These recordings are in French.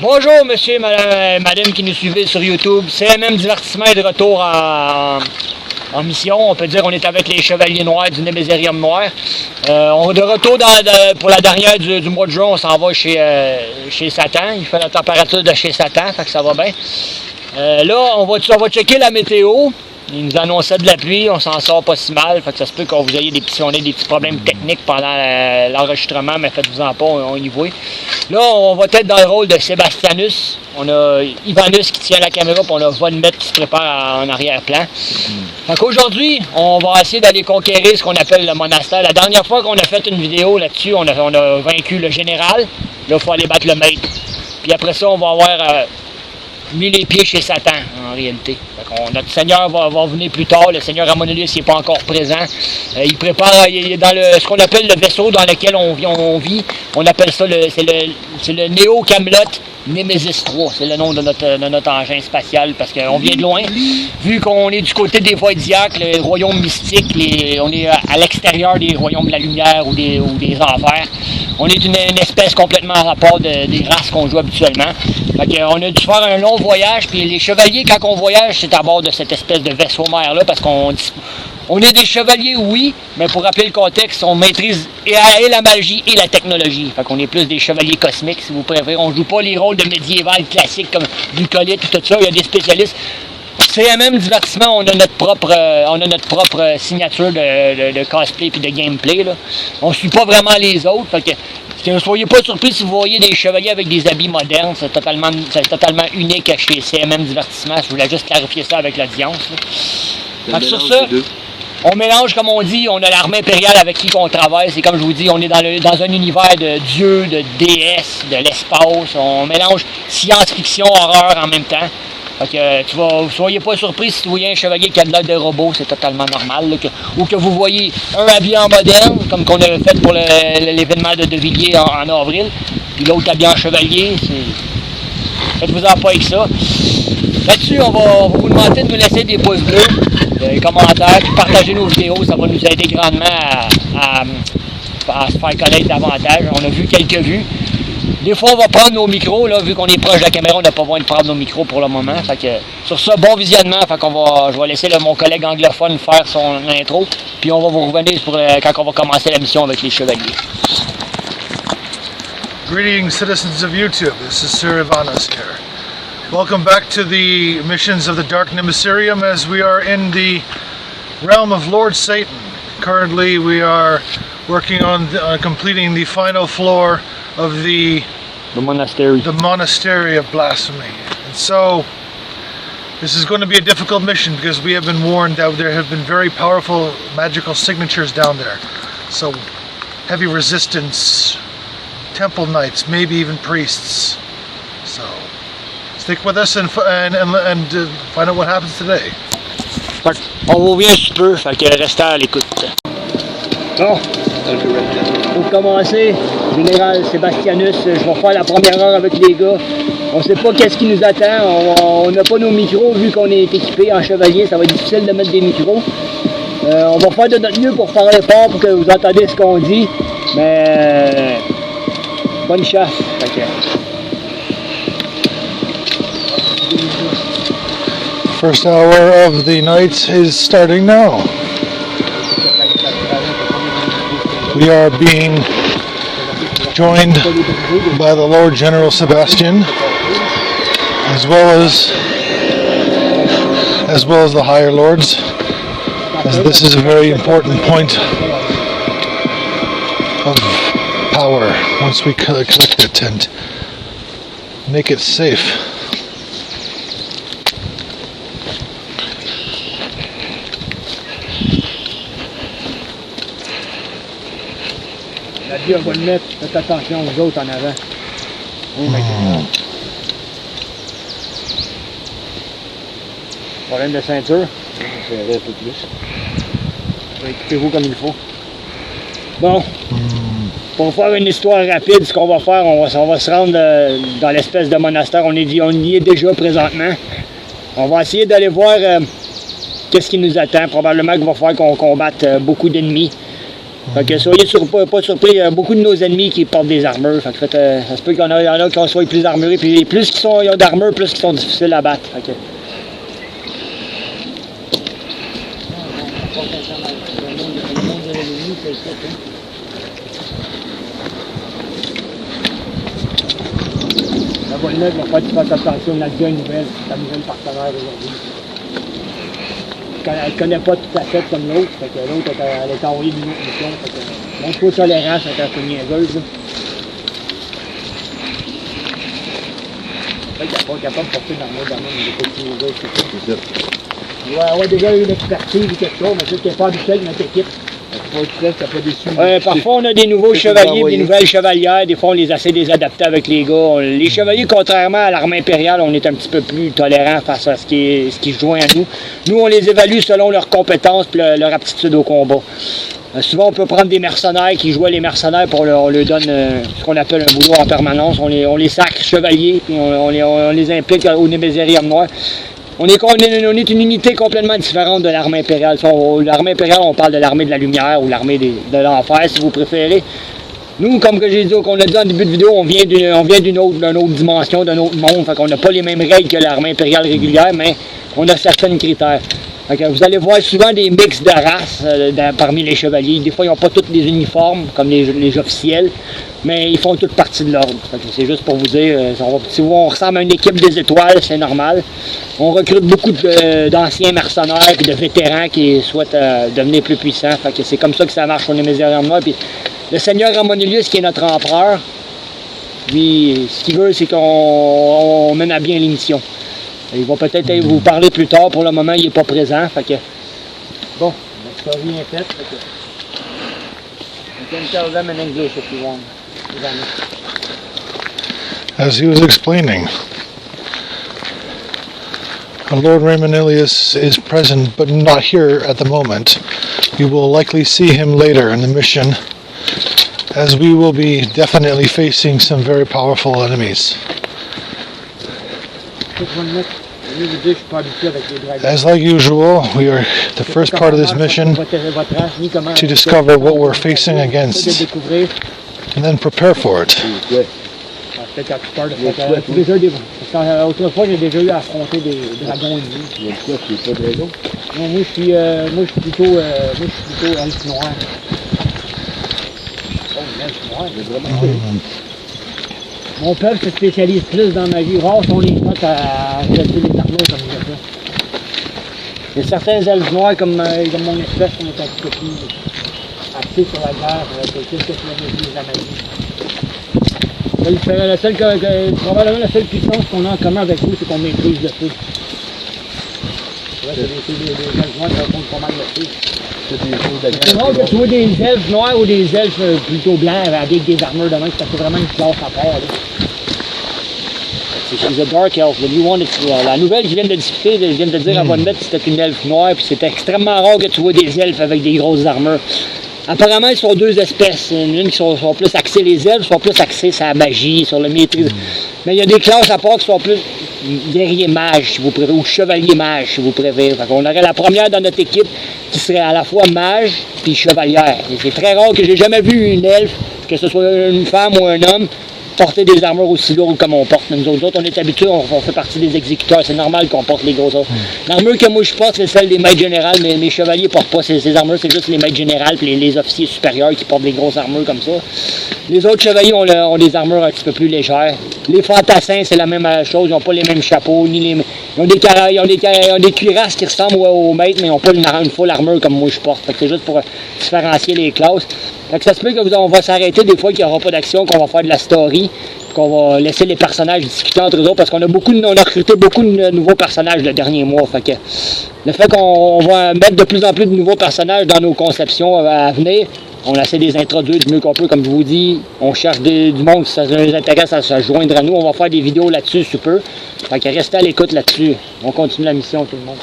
Bonjour monsieur, madame qui nous suivez sur YouTube. CMM Divertissement est de retour en mission. On peut dire qu'on est avec les Chevaliers Noirs du Némésérium Noir. On est de retour pour la dernière du mois de juin. On s'en va chez Satan. Il fait la température de chez Satan, fait que ça va bien. Là, on va checker la météo. Il nous annonçait de la pluie, on s'en sort pas si mal. Fait que ça se peut qu'on vous ayez des petits problèmes techniques pendant l'enregistrement, mais faites-vous-en pas, on y voit. Là, on va être dans le rôle de Sébastianus. On a Ivanus qui tient la caméra, puis on a Von Met qui se prépare en arrière-plan. Fait qu'aujourd'hui, on va essayer d'aller conquérir ce qu'on appelle le monastère. La dernière fois qu'on a fait une vidéo là-dessus, on a vaincu le général. Là, il faut aller battre le maître. Puis après ça, on va avoir mis les pieds chez Satan, en réalité. Notre Seigneur va venir plus tard. Le Seigneur Amonolius n'est pas encore présent. Il prépare, il est dans ce qu'on appelle le vaisseau dans lequel on vit. On appelle ça, c'est le Néo Camelot Nemesis 3. C'est le nom de notre engin spatial parce qu'on vient de loin. Vu qu'on est du côté des Voidiaques, le royaume mystique, on est à l'extérieur des royaumes de la lumière ou des enfers. On est une espèce complètement à rapport des races qu'on joue habituellement. Fait on a dû faire un long voyage, puis les chevaliers, quand on voyage, c'est à bord de cette espèce de vaisseau-mère-là, parce qu'on est des chevaliers, oui, mais pour rappeler le contexte, on maîtrise et la magie et la technologie. Fait qu'on est plus des chevaliers cosmiques, si vous préférez. On joue pas les rôles de médiéval classiques comme Bucolite ou tout ça. Il y a des spécialistes. CMM Divertissement, on a notre propre signature de cosplay et de gameplay. Là. On ne suit pas vraiment les autres. Fait que ne soyez pas surpris si vous voyez des chevaliers avec des habits modernes. C'est totalement unique chez CMM Divertissement. Je voulais juste clarifier ça avec l'audience. Sur ça, on mélange, comme on dit, on a l'armée impériale avec qui on travaille. C'est comme je vous dis, on est dans un univers de dieux, de déesses, de l'espace. On mélange science-fiction, horreur en même temps. Fait que soyez pas surpris si vous voyez un chevalier qui a de l'air de robot, c'est totalement normal. Là, ou que vous voyez un habillé en moderne, comme qu'on avait fait pour l'événement de Villiers en avril, puis l'autre habillé en chevalier, faites-vous-en pas avec ça. Là-dessus, on va vous demander de nous laisser des pouces bleus, des commentaires, puis partager nos vidéos, ça va nous aider grandement à se faire connaître davantage. On a vu quelques vues. Des fois, on va prendre nos micros, là, vu qu'on est proche de la caméra, on n'a pas besoin de prendre nos micros pour le moment. Fait que, sur ça, bon visionnement. Fait je vais laisser mon collègue anglophone faire son intro, puis on va vous revenir quand on va commencer la mission avec les chevaliers. Greetings, citizens of YouTube. This is Sir Ivanos here. Welcome back to the missions of the Dark Nemesirium as we are in the realm of Lord Satan. Currently, we are working on completing the final floor of the monastery of blasphemy. And so this is going to be a difficult mission because we have been warned that there have been very powerful magical signatures down there. So heavy resistance, temple knights, maybe even priests. So stick with us and find out what happens today. On vous revient un petit peu, fait que restez à l'écoute. Bon, pour commencer, Général Sébastianus, je vais faire la première heure avec les gars. On ne sait pas qu'est-ce qui nous attend, on n'a pas nos micros vu qu'on est équipé en chevalier, ça va être difficile de mettre des micros. On va faire de notre mieux pour faire l'effort pour que vous entendiez ce qu'on dit, mais bonne chasse. First hour of the night is starting now. We are being joined by the Lord General Sebastian, as well as the higher lords, as this is a very important point of power once we collect it and make it safe. On va le mettre, faites attention aux autres en avant. Oh my God. Problème de ceinture, serrer un peu plus. Écoutez-vous comme il faut. Bon, pour faire une histoire rapide, ce qu'on va faire, on va se rendre dans l'espèce de monastère. On y est déjà présentement. On va essayer d'aller voir qu'est-ce qui nous attend. Probablement qu'il va falloir qu'on combatte beaucoup d'ennemis. Fait que soyez pas surpris, il y a beaucoup de nos ennemis qui portent des armures. Fait que ça se peut qu'il y en a qui soient plus armurés. Puis plus ils ont d'armure, plus ils sont difficiles à battre. Fait que... La bonne nouvelle, il va falloir que tu fasses attention, on a déjà une nouvelle, ta nouvelle partenaire aujourd'hui. Elle ne connaît pas tout à fait comme l'autre, fait que l'autre, elle est envoyée d'une autre mission, fait que montre-toi tolérance, elle est un peu niaiseuse, là. Fait qu'elle n'est pas capable de porter dans le domaine, mais pas si niaiseuse, c'est ça. Il va avoir déjà une expertise ou quelque chose, mais c'est qu'elle n'est pas habituée avec notre équipe. Parfois on a des nouveaux chevaliers, des nouvelles chevalières, des fois on les essaie de les adapter avec les gars. Les chevaliers, contrairement à l'armée impériale, on est un petit peu plus tolérant face à ce qui se joint à nous. Nous on les évalue selon leurs compétences et leur aptitude au combat. Souvent on peut prendre des mercenaires qui jouent les mercenaires pour on leur donne ce qu'on appelle un boulot en permanence. On les sacre chevaliers, puis on les implique au Nébésérium Noir. On est une unité complètement différente de l'armée impériale. L'armée impériale, on parle de l'armée de la lumière ou l'armée de l'enfer, si vous préférez. Nous, comme que j'ai dit, qu'on a dit en début de vidéo, on vient d'une autre dimension, d'un autre monde. Fait qu'on n'a pas les mêmes règles que l'armée impériale régulière, mais on a certains critères. Fait que vous allez voir souvent des mix de races parmi les chevaliers. Des fois, ils n'ont pas tous des uniformes, comme les officiels, mais ils font toutes partie de l'ordre. C'est juste pour vous dire, si on ressemble à une équipe des étoiles, c'est normal. On recrute beaucoup d'anciens mercenaires et de vétérans qui souhaitent devenir plus puissants. Fait que c'est comme ça que ça marche au Nébésérium Noir. Puis le seigneur Ramonelius, qui est notre empereur, lui, ce qu'il veut, c'est qu'on mène à bien l'émission. Il va peut-être vous parler plus tard. Pour le moment, il n'est pas présent. Fait que, bon, ça rien fait. You can tell them in English if you want. As he was explaining, Lord Ramonelius is present but not here at the moment. We will likely see him later in the mission, as we will be definitely facing some very powerful enemies. As like usual, we are the first part of this mission to discover what we're facing against and then prepare for it. Autrefois, j'ai déjà eu à affronter des dragons ennemis. Moi, je suis plutôt elfe noir. Oh, elfe noir, c'est vraiment cool. Mon peuple se spécialise plus dans ma vie. Rares sont les notes à chasser les arnaud comme je fais. Il y a certains elfes noirs comme mon espèce qui est un petit peu plus axés sur la guerre, qu'est-ce que je maîtrise la magie. Probablement la seule puissance qu'on a en commun avec vous, c'est qu'on maîtrise le feu. C'est vrai que des elfes noirs qui répondent pas mal le feu. C'est rare que tu vois des elfes noirs ou des elfes plutôt blancs avec des armures de main, c'est vraiment une classe à part. She's a dark elf, but you wanted to, la nouvelle que je viens de discuter, je viens de dire à Bonne Bête, c'était une elfe noire, puis c'était extrêmement rare que tu vois des elfes avec des grosses armures. Apparemment, ils sont deux espèces. Une qui sont plus axées, les elfes sont plus axées sur la magie, sur le maîtrise. Mais il y a des classes à part qui sont plus guerriers mages, si vous préférez, ou chevaliers mages, si vous préférez. On aurait la première dans notre équipe qui serait à la fois mage puis chevalière. C'est très rare que j'ai jamais vu une elfe, que ce soit une femme ou un homme, porter des armures aussi lourdes comme on porte. Nous autres, on est habitués, on fait partie des exécuteurs. C'est normal qu'on porte les grosses armures. L'armure que moi je porte, c'est celle des maîtres générales, mais mes chevaliers portent pas ces armures. C'est juste les maîtres générales et les officiers supérieurs qui portent des grosses armures comme ça. Les autres chevaliers ont des armures un petit peu plus légères. Les fantassins, c'est la même chose. Ils n'ont pas les mêmes chapeaux. Ils ont des cuirasses qui ressemblent aux maîtres, mais ils n'ont pas une full armure comme moi je porte. C'est juste pour différencier les classes. Fait que ça se peut qu'on va s'arrêter des fois qu'il n'y aura pas d'action, qu'on va faire de la story, qu'on va laisser les personnages discuter entre eux autres, parce qu'on a recruté beaucoup de nouveaux personnages le dernier mois. Fait que le fait qu'on va mettre de plus en plus de nouveaux personnages dans nos conceptions à venir, on essaie de les introduire du mieux qu'on peut, comme je vous dis. On cherche du monde qui ça les intéresse à se joindre à nous. On va faire des vidéos là-dessus sous peu. Fait que restez à l'écoute là-dessus. On continue la mission, tout le monde.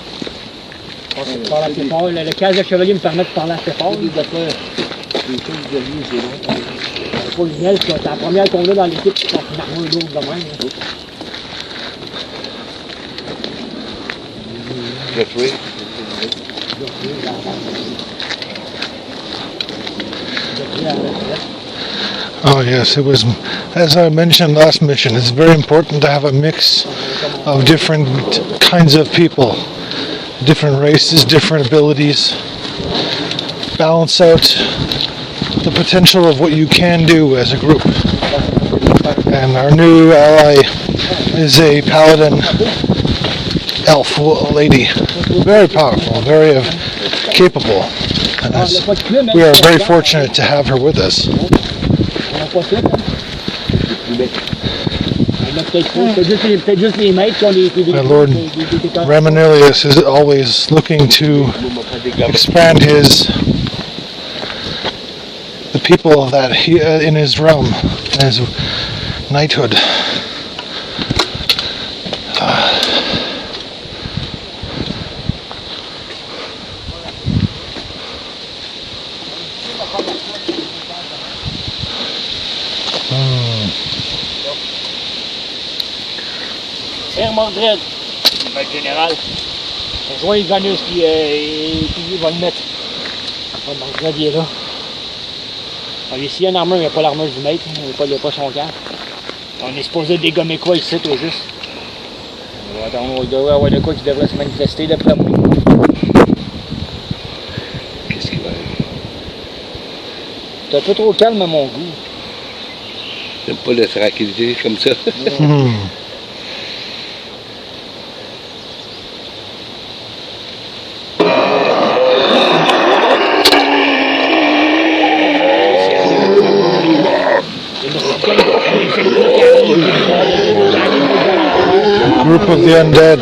Le casque de chevalier me permet de parler assez fort. Pas une elfe, c'est la première qu'on a dans l'équipe qui porte une armure lourde de même. Oh yes, it was, as I mentioned last mission, it's very important to have a mix of different kinds of people, different races, different abilities, balance out the potential of what you can do as a group. And our new ally is a paladin elf lady, very powerful, very capable. And we are very fortunate to have her with us. My Lord Ramanilius is always looking to expand the people that he in his realm, in his knighthood. Frère Mordred, le général. Rejoins Ivanus puis il va le mettre. Mordred il est là. Alors, ici il y a une armure, il n'y a pas l'armure du maître, il n'y a pas son camp. On est supposé dégommer quoi ici au juste. On doit avoir de quoi qui devrait se manifester d'après moi. Qu'est-ce qu'il va arriver? T'es un peu trop calme à mon goût. J'aime pas la tranquillité comme ça. Group of the undead.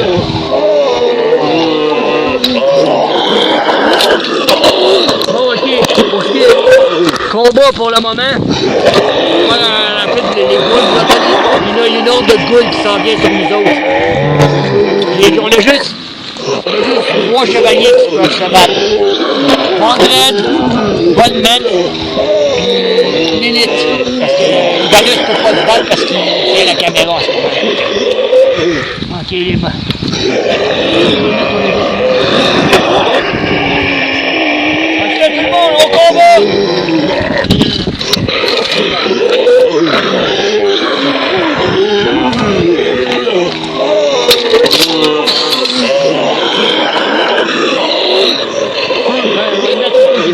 Bon, ok. Pour ce qui est combat pour le moment, voilà, en fait, les ghouls, il y a une ordre de ghouls qui s'en vient sur nous autres. On a juste 3 chevaliers qui peuvent se battre. Mordred, Bonnet, Lilith. Parce que Ivanus ne peut pas se battre parce qu'il tient la caméra en ce moment. Ok, les mains. Ok, tout le monde, au combat!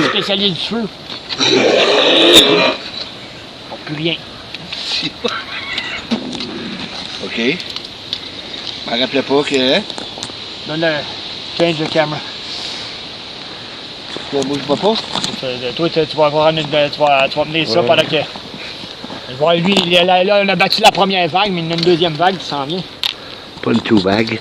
Spécialiste du feu. Plus rien. OK. Je me rappelais pas que... Donne le change de caméra. Je bouge pas. Toi, tu vas mener ça pendant que... Je vois lui, là, on a battu la première vague, mais il y a une deuxième vague qui s'en vient. Pas une two bag.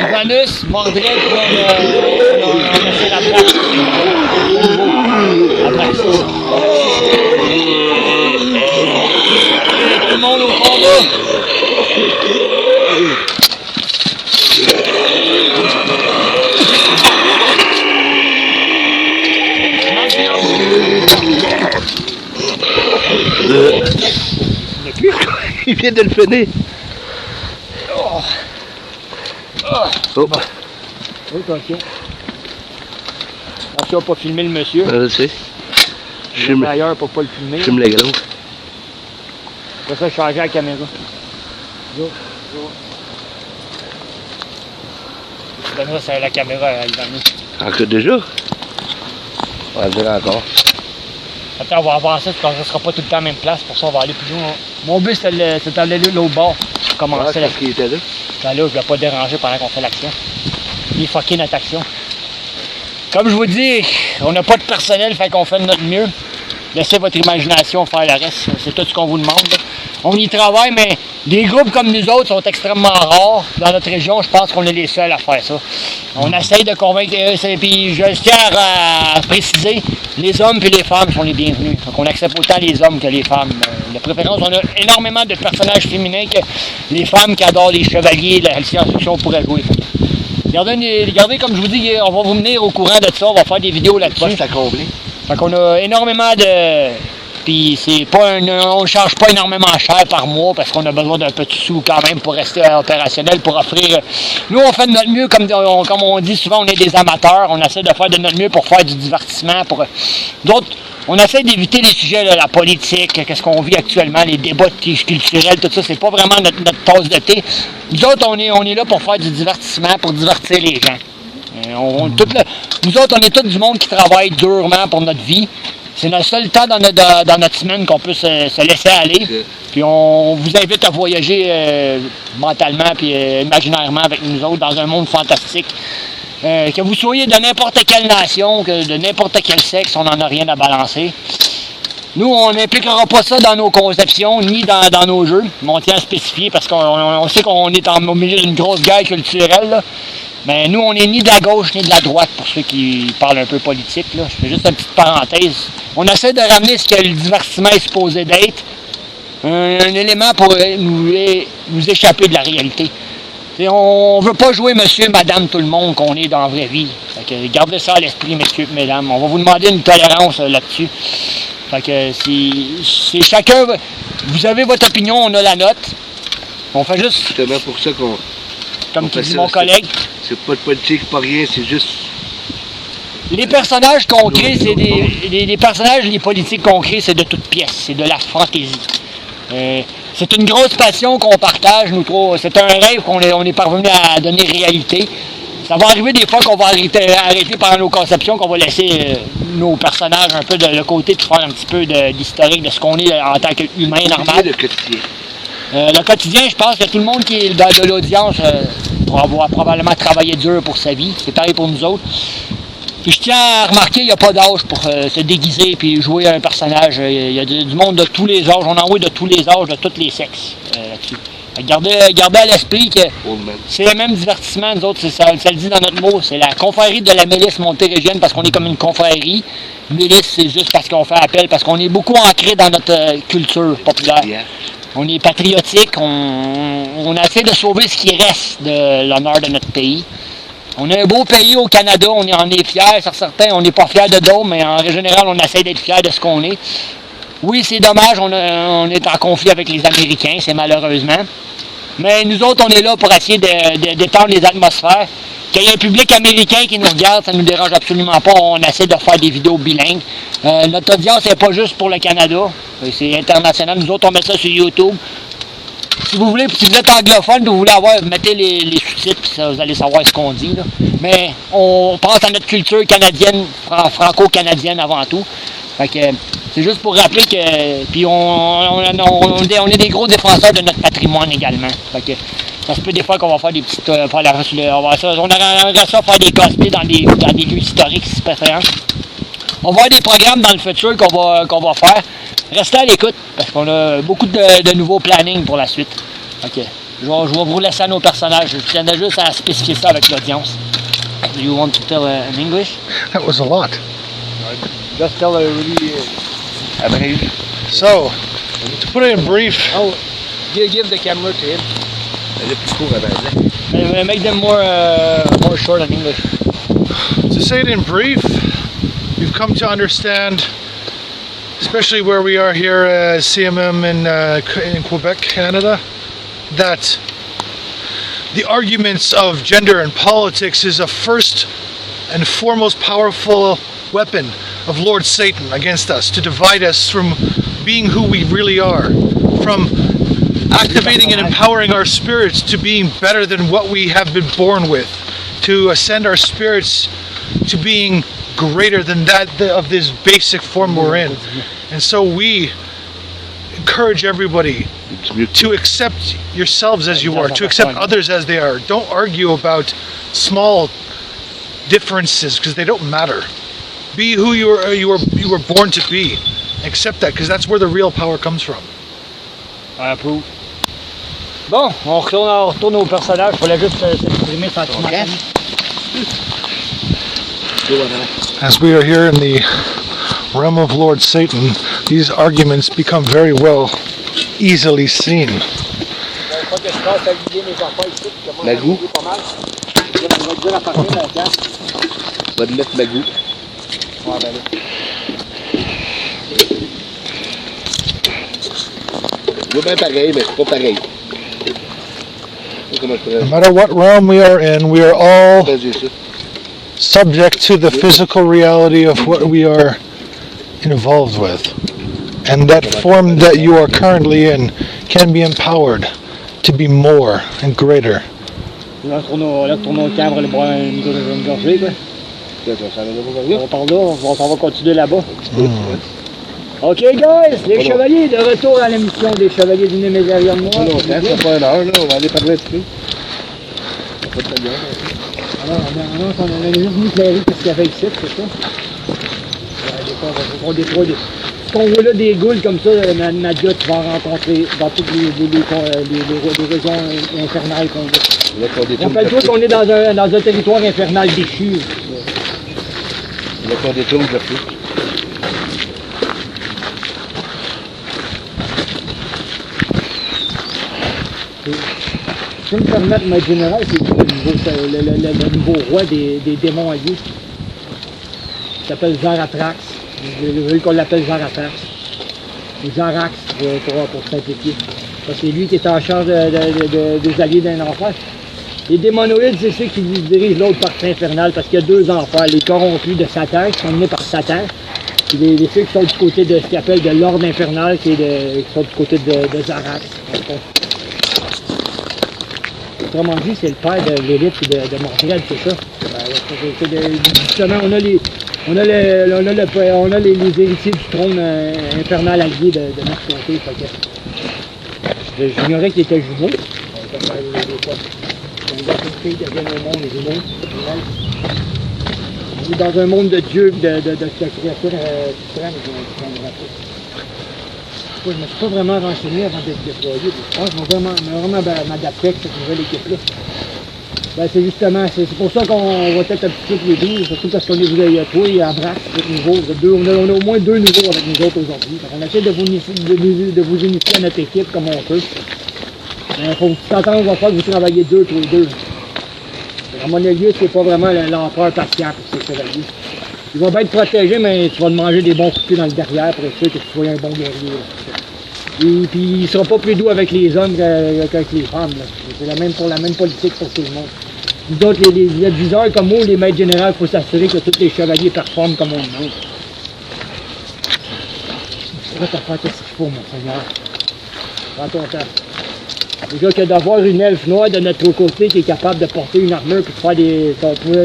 Ivanus, Mordred, on a fait la place. La place. Tout le monde au combat. Il vient de le finir. Oh. Oh. Oui, attention. Attention à pas filmer le monsieur. Je sais. Je suis ailleurs pour pas le filmer. Je fume les gros. Après ça, je changeais la caméra. Donne-moi la caméra à Ivanus. Encore déjà? On va le dire encore. Attends, on va avancer parce qu'on ne sera pas tout le temps à la même place. Pour ça, on va aller plus loin. Mon but, c'était d'aller l'autre bord. Pour commencer la... Qui était là? Là, je ne vais pas déranger pendant qu'on fait l'action. Il fucker notre action. Comme je vous dis, on n'a pas de personnel, fait qu'on fait de notre mieux. Laissez votre imagination faire le reste. C'est tout ce qu'on vous demande. On y travaille, mais des groupes comme nous autres sont extrêmement rares. Dans notre région, je pense qu'on est les seuls à faire ça. On essaye de convaincre, puis je tiens à préciser, les hommes et les femmes sont les bienvenus. Donc on accepte autant les hommes que les femmes. De préférence, on a énormément de personnages féminins que les femmes qui adorent les chevaliers, la science-fiction pourraient jouer. Regardez, comme je vous dis, on va vous mener au courant de ça, on va faire des vidéos là-dessus. C'est à combler. Fait qu'on a énormément puis on ne charge pas énormément cher par mois parce qu'on a besoin d'un petit sou quand même pour rester opérationnel, pour offrir. Nous, on fait de notre mieux, comme on dit souvent, on est des amateurs, on essaie de faire de notre mieux pour faire du divertissement. D'autres, on essaie d'éviter les sujets, là, la politique, qu'est-ce qu'on vit actuellement, les débats culturels, tout ça, c'est pas vraiment notre tasse de thé. Nous autres, on est là pour faire du divertissement, pour divertir les gens. Nous autres, on est tous du monde qui travaille durement pour notre vie. C'est le seul temps dans notre semaine qu'on peut se laisser aller. Puis on vous invite à voyager mentalement et imaginairement avec nous autres dans un monde fantastique. Que vous soyez de n'importe quelle nation, de n'importe quel sexe, on n'en a rien à balancer. Nous, on n'impliquera pas ça dans nos conceptions, ni dans nos jeux. Mais on tient à spécifier parce qu'on sait qu'on est au milieu d'une grosse guerre culturelle, là. Mais nous, on n'est ni de la gauche ni de la droite, pour ceux qui parlent un peu politique, là. Je fais juste une petite parenthèse. On essaie de ramener ce que le divertissement est supposé d'être, un élément pour nous échapper de la réalité. Et on ne veut pas jouer monsieur, madame, tout le monde qu'on est dans la vraie vie. Fait que gardez ça à l'esprit, messieurs, mesdames. On va vous demander une tolérance là-dessus. Fait que c'est chacun... Vous avez votre opinion, on a la nôtre. On fait juste... C'est justement pour ça qu'on... Comme dit mon collègue. C'est pas de politique, pas rien, c'est juste... Les personnages qu'on crée, c'est les personnages, les politiques qu'on crée, c'est de toutes pièces, c'est de la fantaisie. C'est une grosse passion qu'on partage, nous trois. C'est un rêve qu'on est parvenu à donner réalité. Ça va arriver des fois qu'on va arrêter pendant nos conceptions, qu'on va laisser nos personnages un peu de le côté de faire un petit peu d'historique de ce qu'on est en tant qu'humain normal. Le quotidien. Le quotidien, je pense que tout le monde qui est de l'audience va avoir probablement travaillé dur pour sa vie. C'est pareil pour nous autres. Puis je tiens à remarquer, il n'y a pas d'âge pour se déguiser et jouer un personnage. Il y a du monde de tous les âges. On en voit de tous les âges, de tous les sexes là-dessus. Gardez à l'esprit que c'est le même divertissement, nous autres, ça le dit dans notre mot, c'est la confrérie de la milice montérégienne parce qu'on est comme une confrérie. Milice, c'est juste parce qu'on fait appel, parce qu'on est beaucoup ancré dans notre culture populaire. On est patriotique, on essaie de sauver ce qui reste de l'honneur de notre pays. On a un beau pays au Canada, on est fiers, sur certains, on n'est pas fiers de d'autres, mais en général, on essaie d'être fiers de ce qu'on est. Oui, c'est dommage, on est en conflit avec les Américains, c'est malheureusement. Mais nous autres, on est là pour essayer d'étendre les atmosphères. Qu'il y ait un public américain qui nous regarde, ça ne nous dérange absolument pas. On essaie de faire des vidéos bilingues. Notre audience n'est pas juste pour le Canada, c'est international. Nous autres, on met ça sur YouTube. Si vous voulez, si vous êtes anglophone, vous voulez mettez les sous-titres, puis vous allez savoir ce qu'on dit, là. Mais on pense à notre culture canadienne, franco-canadienne avant tout. Fait que c'est juste pour rappeler que, puis on est des gros défenseurs de notre patrimoine également. Fait que ça se peut des fois qu'on va faire des petites, on aimerait ça faire des cosplays dans des lieux historiques, si préférant. On va avoir des programmes dans le futur qu'on va faire. Restez à l'écoute, parce qu'on a beaucoup de nouveaux plannings pour la suite. Ok. Je vais vous laisser à nos personnages. Je tiens juste à spécifier ça avec l'audience. Do you want to tell in English? That was a lot. Just tell really... So, to put it in brief... Oh, give the camera to him. Make them more short in English. To say it in brief, we've come to understand, especially where we are here at CMM in Quebec, Canada, that the arguments of gender and politics is a first and foremost powerful weapon of Lord Satan against us, to divide us from being who we really are, from activating and empowering our spirits to being better than what we have been born with, to ascend our spirits to being greater than that of this basic form we're in. And so we encourage everybody to accept yourselves as you are, to accept others as they are. Don't argue about small differences because they don't matter. Be who you were born to be. Accept that, because that's where the real power comes from. I approve. Bon, on retourne au personnage. Il fallait juste s'exprimer sentimentalement. As we are here in the realm of Lord Satan, these arguments become very well easily seen. Magou. Va te mettre Magou. Je vois bien pareil, mais c'est pas pareil. Comment je pourrais No matter what realm we are all dire ça? subject to the physical reality of what we are involved with. And that form that you are currently in can be empowered to be more and greater. Là, on tourne au cabre, le bras, une gorgée, quoi. On part là, on va continuer là-bas. Ok, guys, les chevaliers, de retour à l'émission des chevaliers du Némézarium Noir. Non, c'est pas une heure, là, on va aller parler un petit peu. Alors, on a juste mis éclairé ce qu'il y avait ici, c'est ça? On déploie ce qu'on voit là, des goules comme ça, Nadia, tu vas rencontrer dans toutes les régions infernales qu'on voit. Rappelle-toi qu'on est dans un territoire infernal déchu. Là qu'on détourne le feu. Je vais me permettre, maître général, c'est le nouveau roi des démons alliés. Il s'appelle Zaratrax. Je veux qu'on l'appelle Zaratrax. Ou Zarax pour simplifier. C'est lui qui est en charge des alliés d'un enfer. Les démonoïdes, c'est ceux qui dirigent l'autre partie infernale parce qu'il y a deux enfers. Les corrompus de Satan, qui sont menés par Satan. Puis les ceux qui sont du côté de ce qu'ils appellent de l'ordre infernal, qui sont du côté de Zarax. Autrement dit, c'est le père de l'élite et de Mordred, c'est ça. Justement, on a les héritiers du trône infernal allié de notre côté. J'ignorais qu'il était jumeau. Ils deviennent au monde, les jumeaux. On est dans un monde de Dieu, de créatures suprêmes. Je ne me suis pas vraiment renseigné avant d'être déployé. Je pense que je vais vraiment m'adapter avec cette nouvelle équipe-là. Ben, c'est justement, c'est pour ça qu'on va peut-être un petit peu les deux, surtout parce qu'on est toi et Abrax, c'est nouveau. On a au moins deux nouveaux avec nous autres aujourd'hui. On essaie de vous initier à notre équipe comme on peut. Mais il faut que s'entendre, on va faire que vous travaillez tous les deux. Ramonelius, c'est pas vraiment l'empereur patient pour ces chevaliers. Il va bien être protégé, mais tu vas te manger des bons coups de pied dans le derrière pour être sûr que tu sois un bon guerrier. Et puis il ne sera pas plus doux avec les hommes qu'avec les femmes. C'est pour la même politique pour tout le monde. Nous autres, les adviseurs comme moi, les maîtres généraux, il faut s'assurer que tous les chevaliers performent comme on demande. Tu pourrais te faire tout ce qu'il faut, mon seigneur. Prends ton temps. Déjà que d'avoir une elfe noire de notre côté qui est capable de porter une armure pour faire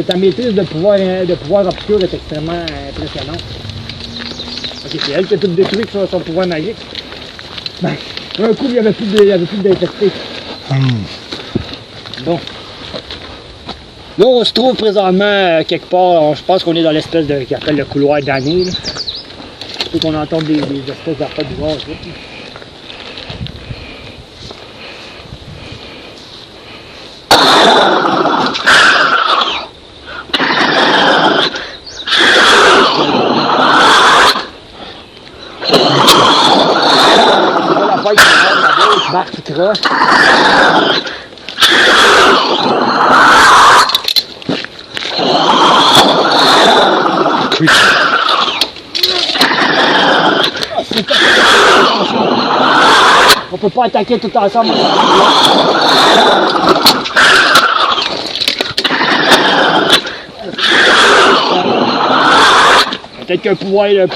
ta maîtrise de pouvoir obscur est extrêmement impressionnante. Ok, c'est elle qui a tout détruit avec son pouvoir magique. Ben, un coup, il n'y avait plus d'infectés. Bon. Là, on se trouve présentement quelque part, je pense qu'on est dans l'espèce de qui appelle le couloir d'année. Il faut qu'on entende des espèces d'affaires bizarres. Marc qui croche. On peut pas attaquer tout ensemble. Peut-être qu'un pouvoir est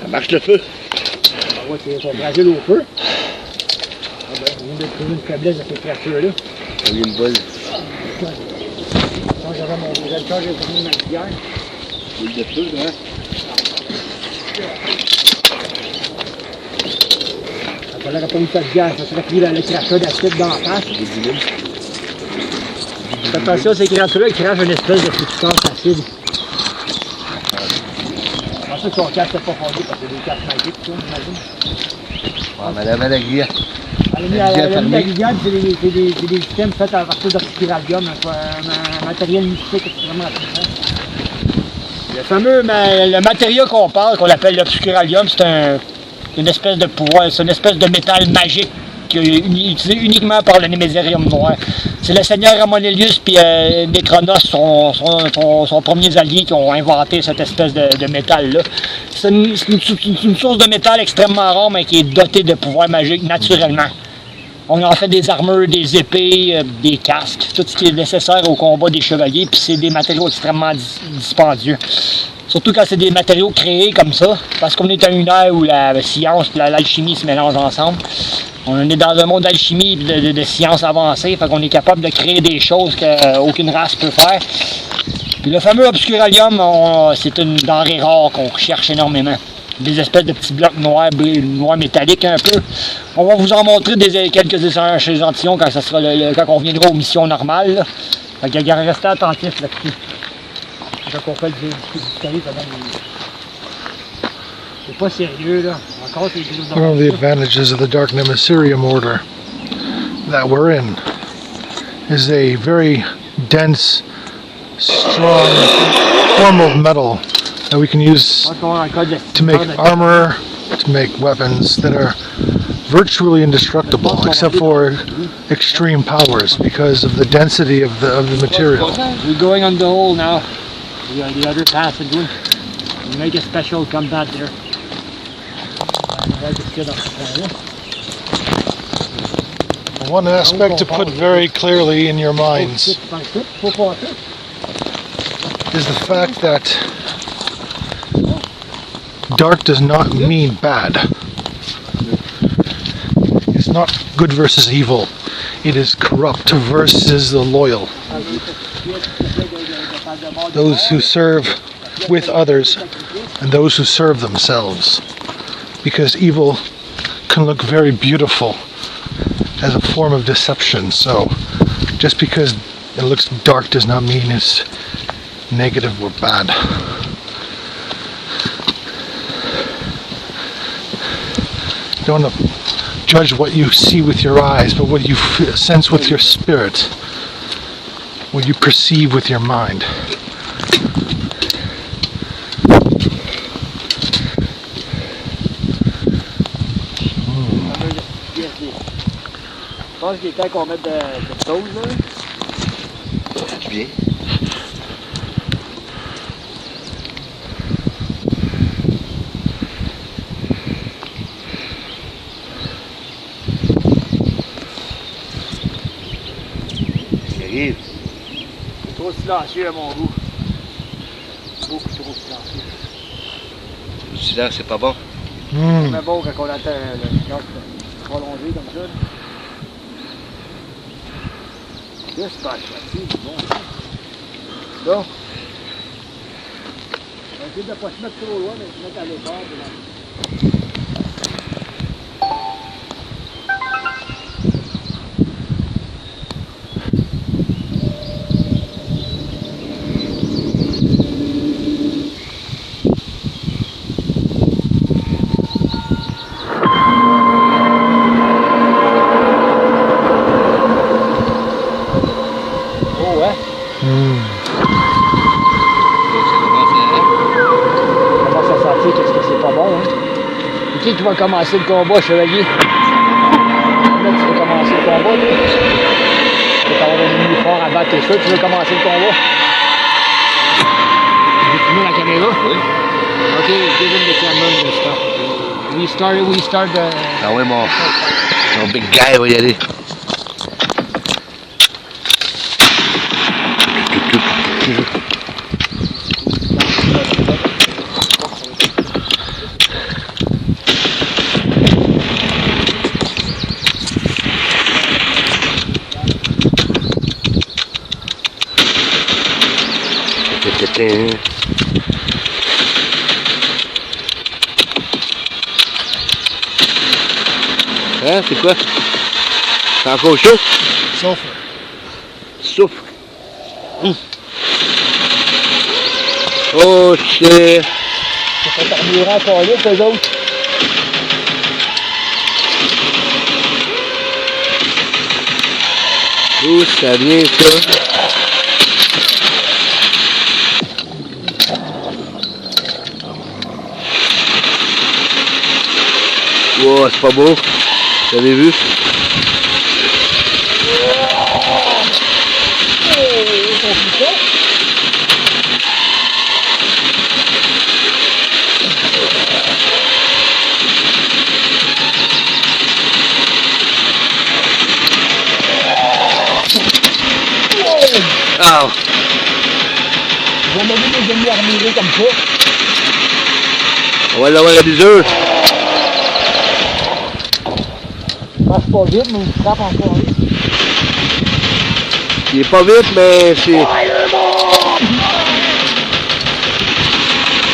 Ça marche le feu. Ouais, c'est fragile au feu. Ah ben, on vient de trouver une faiblesse de ces créatures-là. Il y a une bolle. J'avais mon directeur, j'ai tourné ma bière. Boule de feu, hein? Ça fallait pas une cette bière, ça serait pris le créature d'acide dans la face. Fais attention à ces créatures-là, ils crachent une espèce de substance acide. C'est pour ça que son casque n'est pas fondé, parce que c'est des casques magiques, ça, j'imagine. Ah, madame la guilla. La guillade, c'est des systèmes faits à partir d'obscuralium, un matériel mystique extrêmement puissant. Le fameux le matériau qu'on parle, qu'on appelle l'obscuralium, c'est une espèce de pouvoir, c'est une espèce de métal magique qui est utilisé uniquement par le Némézarium noir. C'est le seigneur Amonelius puis Necronos, son premiers alliés qui ont inventé cette espèce de métal-là. C'est une source de métal extrêmement rare, mais qui est dotée de pouvoirs magiques naturellement. On en fait des armures, des épées, des casques, tout ce qui est nécessaire au combat des chevaliers, puis c'est des matériaux extrêmement dispendieux. Surtout quand c'est des matériaux créés comme ça, parce qu'on est à une ère où la science et l'alchimie se mélangent ensemble. On est dans un monde d'alchimie et de science avancée, fait qu'on est capable de créer des choses qu'aucune race peut faire. Puis le fameux obscuralium, c'est une denrée rare qu'on cherche énormément. Des espèces de petits blocs noirs métalliques un peu. On va vous en montrer quelques échantillons quand, quand on viendra aux missions normales. Là. Fait que restez attentifs là-dessus. Quand on fait le discovery, ça donne des... C'est pas sérieux là. Encore des gros. One of the advantages of the Dark Nemesirium order that we're in is a very dense, strong form of metal that we can use to make armor, to make weapons that are virtually indestructible except for extreme powers because of the density of the material. We're going on the hole now. The other passage one. We make a special combat there. One aspect to put very clearly in your minds is the fact that dark does not mean bad. It's not good versus evil. It is corrupt versus the loyal. Those who serve with others and those who serve themselves. Because evil can look very beautiful as a form of deception. So just because it looks dark does not mean it's negative or bad. Don't judge what you see with your eyes, but what you sense with your spirit, what you perceive with your mind. Je pense qu'il est temps qu'on mette de sauce là. Tu viens? Arrive. C'est trop silencieux à mon goût. Beaucoup trop silencieux. Le silence, c'est pas bon. C'est bon quand on attend le silence prolongé comme ça. Juste pas c'est bon. Là. On va essayer de ne pas se mettre trop loin, mais se mettre à l'écart. Qui va commencer le combat, chevalier? Là, tu veux commencer le combat, là? Tu vas avoir une fort à battre, t'es sûr que tu veux commencer le combat? Tu veux filmer la caméra? Oui. Ok, give him the camera and stuff. We start the... Ah ouais, mon big guy va y aller. Hein, c'est quoi? C'est encore chaud? Sulfur. Soufre. Oh shit! C'est pas carburant encore là, eux autres. D'où ça vient ça? Wow, c'est pas beau. Vous avez vu? Wow! J'ai jamais vu des ennemis armurés comme ça. On va l'avoir à l'usure. Il marche pas vite, mais il frappe encore vite. Il est pas vite, mais c'est...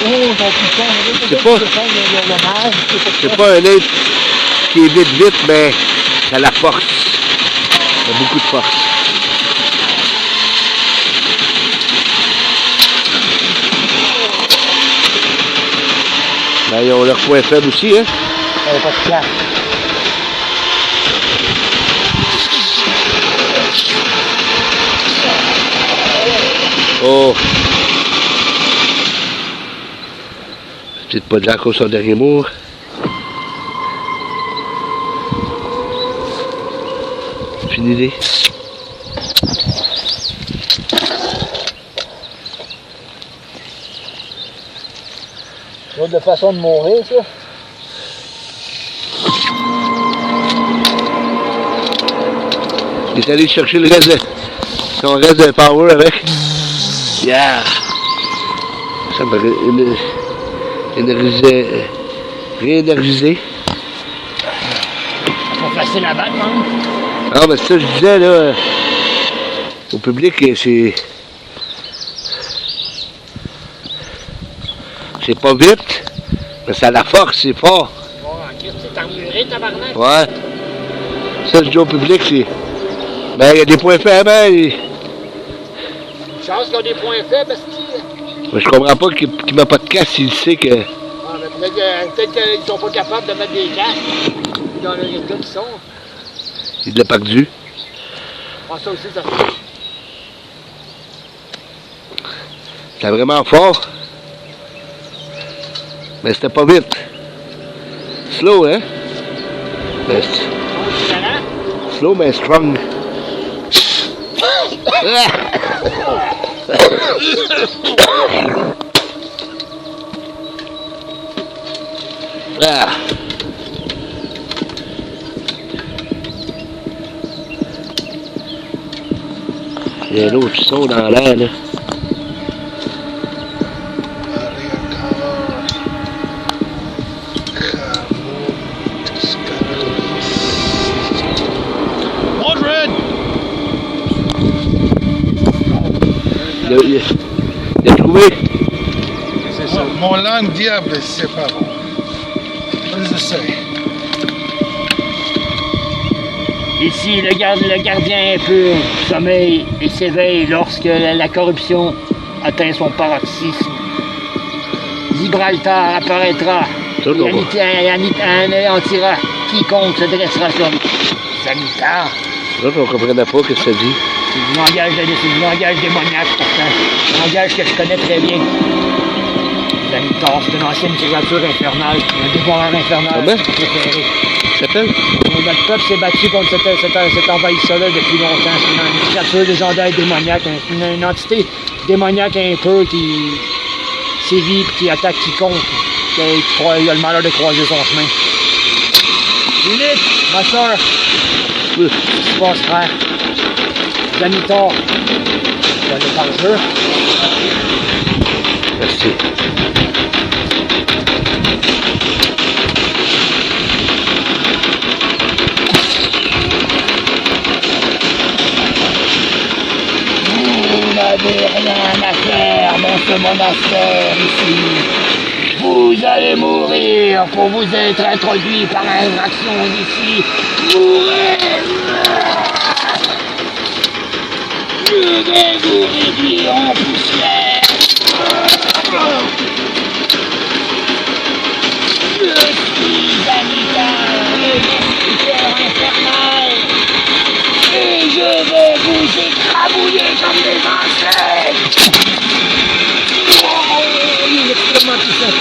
Oh, son puissant, C'est pas un être qui est vite, mais ça a la force. Il a beaucoup de force. Ben, ils ont leur point faible aussi, hein? Il n'y a pas de place. Oh! Peut-être pas Jack au son dernier mot. C'est une idée. C'est de façon de mourir, ça. Il est allé chercher le reste de... son reste de power avec. Yeah! Ça me réénergiser. C'est pas facile à battre, non? Ah, mais ça, je disais, là, au public, c'est pas vite, mais ça a la force, c'est fort. Bon, ok, c'est armuré, tabarnak. Ouais. Ça, je dis au public, c'est... Ben, il y a des points faibles, hein. Une chance qu'ils ont des points faibles, parce que... Mais je comprends pas qu'il met pas de casse s'il sait que... Ah, mais peut-être qu'ils sont pas capables de mettre des casques dans le état qu'ils sont. Il l'a pas dû. Ah, ça aussi, ça fait. C'était vraiment fort. Mais c'était pas vite. Slow, hein? Mais slow, mais strong. Ah. Il y a un autre son dans l'air, là. Il a trouvé. C'est ça. Mon langue diable, c'est pas bon. What does it say? Ici, le gardien peut sommeil et s'éveille lorsque la corruption atteint son paroxysme. Gibraltar apparaîtra et anéantira quiconque se dressera sur lui. Sanitar. Là, on ne comprenait pas ce que ça dit. C'est du langage démoniaque, pourtant. Un langage que je connais très bien. Sanitar, c'est une ancienne créature infernale, un dévoreur infernal. Comment? Préféré. Ça s'appelle? Notre peuple s'est battu contre cet envahisseur-là depuis longtemps. C'est une créature légendaire démoniaque, une entité démoniaque un peu qui sévit et qui attaque quiconque. Il a le malheur de croiser son chemin. Lilith, ma soeur, Oui. qu'est-ce qui se passe, frère? Janitor, je vais aller par le jeu. Merci. Vous n'avez rien à faire dans ce monastère ici. Vous allez mourir pour vous être introduit par infraction d'ici. Mourrez! Je vais vous réduire en poussière. Je suis Anita, le destructeur infernal. Et je vais vous écrabouiller comme des insectes. Oh, il est extrêmement puissant.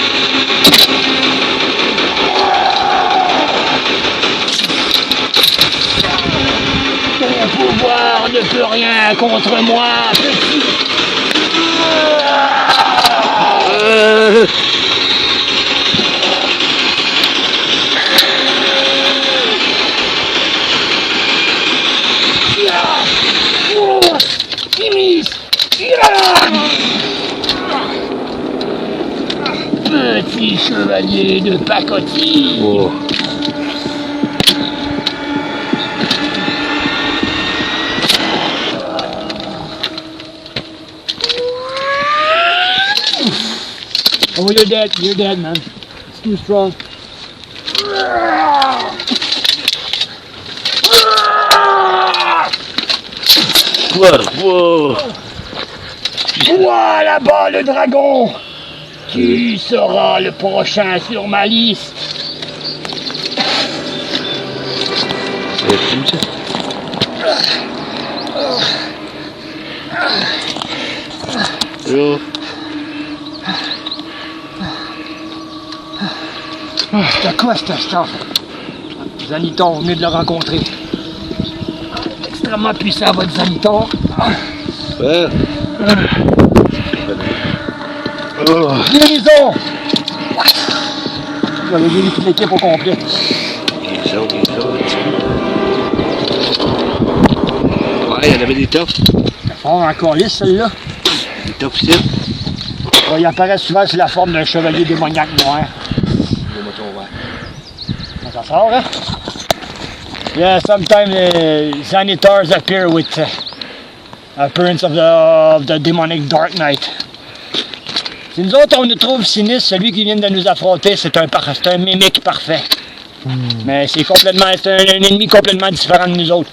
Ton pouvoir ne peut rien contre moi, petit. Oh, Timis, Petit chevalier de pacotille. Oh. Oh, you're dead, man. It's too strong. Wow. Ouah, là-bas, le dragon! Qui sera le prochain sur ma liste? C'est fou ça. Yo. C'était quoi cette stuff? Zanitor, vous venez de le rencontrer. Extrêmement puissant votre Zanitor. Ouais. Oh. Guérison! Vous avez guéri toute l'équipe au complet. Guérison, un petit peu. Ouais, il y en avait des tops. Oh, encore lisse celle-là. Des tops ici. Il apparaît souvent sous la forme d'un chevalier démoniaque noir. Le moton vert. Ça sort, hein? Yeah, sometimes Zanitars appear with appearance of the demonic Dark Knight. Si nous autres, on nous trouve sinistre, celui qui vient de nous affronter, c'est un mimique parfait. Mais c'est un ennemi complètement différent de nous autres.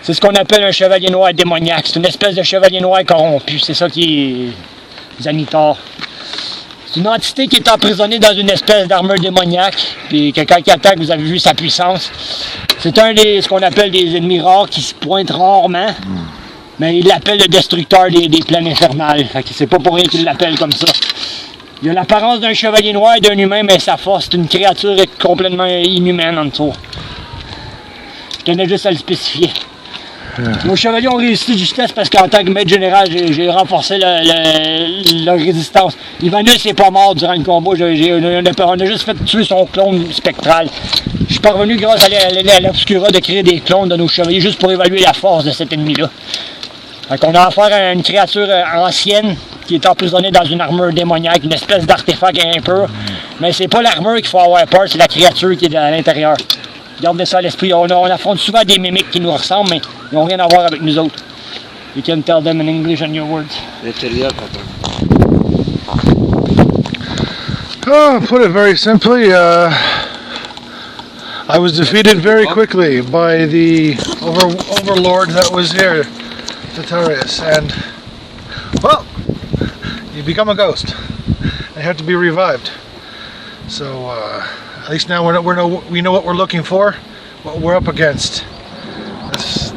C'est ce qu'on appelle un chevalier noir démoniaque. C'est une espèce de chevalier noir corrompu. C'est ça qui est Zanitar. C'est une entité qui est emprisonnée dans une espèce d'armure démoniaque. Puis quelqu'un qui attaque, vous avez vu sa puissance. C'est ce qu'on appelle des ennemis rares qui se pointent rarement. Mais il l'appelle le destructeur des plaines infernales. Fait que c'est pas pour rien qu'il l'appelle comme ça. Il a l'apparence d'un chevalier noir et d'un humain, mais sa force, c'est une créature complètement inhumaine en dessous. Je tenais juste à le spécifier. Nos chevaliers ont réussi de justesse parce qu'en tant que maître général, j'ai renforcé leur résistance. Ivanus n'est pas mort durant le combat, on a juste fait tuer son clone spectral. Je suis parvenu grâce à l'Obscura de créer des clones de nos chevaliers juste pour évaluer la force de cet ennemi-là. On a affaire à une créature ancienne qui est emprisonnée dans une armure démoniaque, une espèce d'artefact impur. Mais c'est pas l'armure qu'il faut avoir peur, c'est la créature qui est à l'intérieur. Gardez ça à l'esprit. On affronte souvent des mimiques qui nous ressemblent, mais ils n'ont rien à voir avec nous autres. You can tell them in English and your words. L'intérieur, papa. Oh, put it very simply, I was defeated very quickly by the overlord that was here, Titarius, and, well, you become a ghost and have to be revived. So, at least now we know what we're looking for, what we're up against.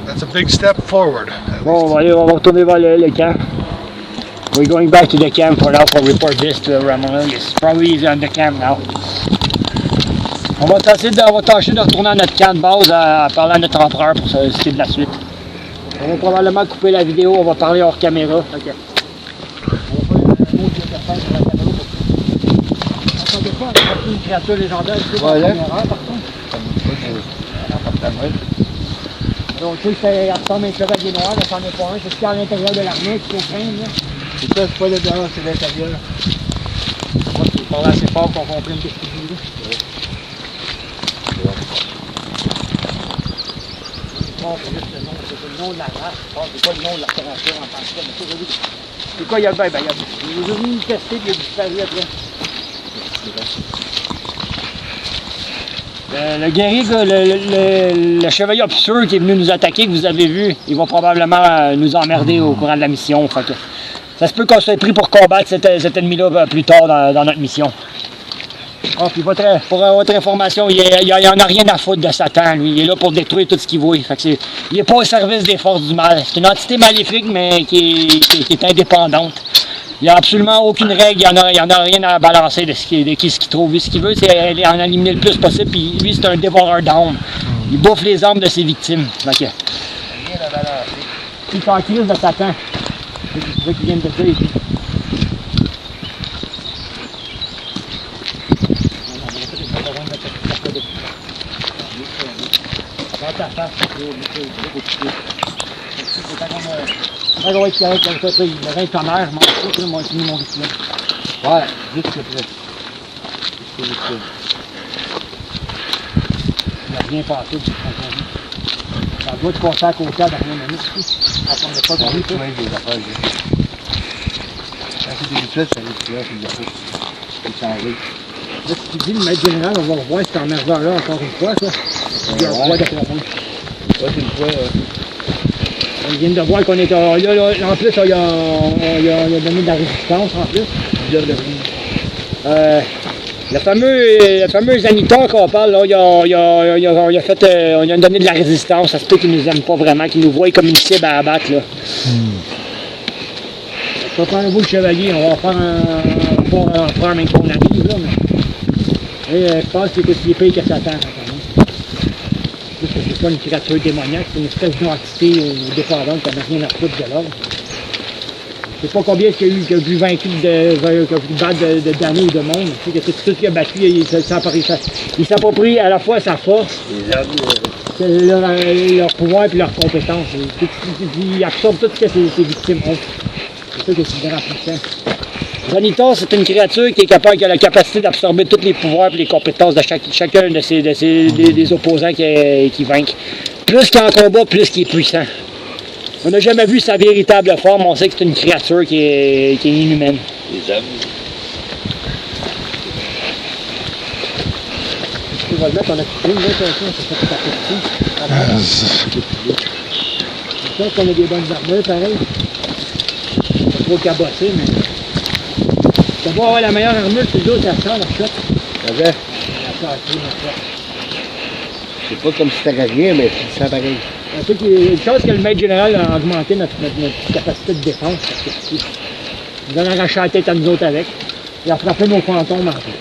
That's a big step forward. Bon, on va retourner vers le camp. We're going back to the camp for now for report this to Ramona. It's probably on the camp now. On va tâcher de retourner à notre camp de base à parler à notre empereur pour se décider de la suite. On va probablement couper la vidéo, on va parler hors caméra. Okay. On va une créature légendaire ici dans la première heure, par contre. Donc, tu sais, ça ressemble à un chevalier noir, mais c'en est pas un, c'est ce qu'il y a à l'intérieur de l'armure qu'il faut craindre. C'est ça, c'est pas le dehors, c'est l'intérieur. Moi, il faut parler assez fort pour qu'on comprenne ce qu'il dit là. Bon, c'est juste le nom de la race, c'est pas le nom de la créature en tant que tel. C'est quoi, il y a il est venu tester et il a disparu après. Le guerrier, le chevalier obscur qui est venu nous attaquer, que vous avez vu, il va probablement nous emmerder au courant de la mission. Fait que ça se peut qu'on soit pris pour combattre cet ennemi-là plus tard dans notre mission. Oh, puis pour votre information, il en a rien à foutre de Satan, lui. Il est là pour détruire tout ce qu'il voit. Fait que il n'est pas au service des forces du mal. C'est une entité maléfique, mais qui est indépendante. Il n'y a absolument aucune règle, il n'y en a rien à balancer de ce qu'il trouve. Lui, ce qu'il veut, c'est en éliminer le plus possible. Puis lui, c'est un dévoreur d'âmes. Il bouffe les âmes de ses victimes. Donc, rien à balancer. Il est en crise de Satan. C'est ce qu'il vient de dire ici. Ah ouais, c'est correct, comme ça, le rein de ta mère, je mange pas, puis là, moi, fini mon rituel. Ouais, juste que près. Juste que près. Il n'y a rien passé, du confondu. Ça doit être constat à côté à la dernière minute, aussi. On ne pas compris, ça. des affaires, quand c'est des rituels, c'est un rituel, c'est des affaires. C'est changé. Là, si tu dis, le maître général, on va revoir cette emmergeur-là encore une fois, ça. Il y a un roi d'après moi. Ouais, c'est une fois. Ils viennent de voir qu'on est... Là, en plus, il a donné de la résistance, en plus. Le fameux Zanitor qu'on parle, là, il a fait, on a donné de la résistance. Ça se peut qu'il nous aime pas vraiment, qu'il nous voie comme une cible à abattre, là. On va prendre un bout de chevalier, on va faire un même qu'on arrive, là, mais... Et, je pense qu'il est pire que Satan, c'est pas une créature démoniaque, c'est une espèce d'entité dépendante qui n'a rien à foutre de l'ordre. Je sais pas combien il y a eu vaincu de damnés ou de monde. Tu sais, que tout ce qu'il a battu, il s'approprie à la fois sa force, leur pouvoir et leurs compétences. Il absorbe tout ce que ses victimes ont. C'est ça qui est vraiment puissant. Zanitor, c'est une créature qui a la capacité d'absorber tous les pouvoirs et les compétences de chacun des opposants qui vainquent. Plus qu'il est en combat, plus qu'il est puissant. On n'a jamais vu sa véritable forme, on sait que c'est une créature qui est inhumaine. Les hommes. Tu vas le mettre en activité, là, ça fait ta petite. Je pense qu'on a des bonnes armures, pareil. Pas trop cabossé, mais... D'abord, avoir la meilleure armure, c'est le dos, ça sent, la shot. Ça va? C'est pas comme si t'avais rien, mais tu sens pareil. Une chose que le maître général a augmenté notre capacité de défense, parce que nous allons arracher la tête à nous autres avec. Il a frappé nos fantômes en fait.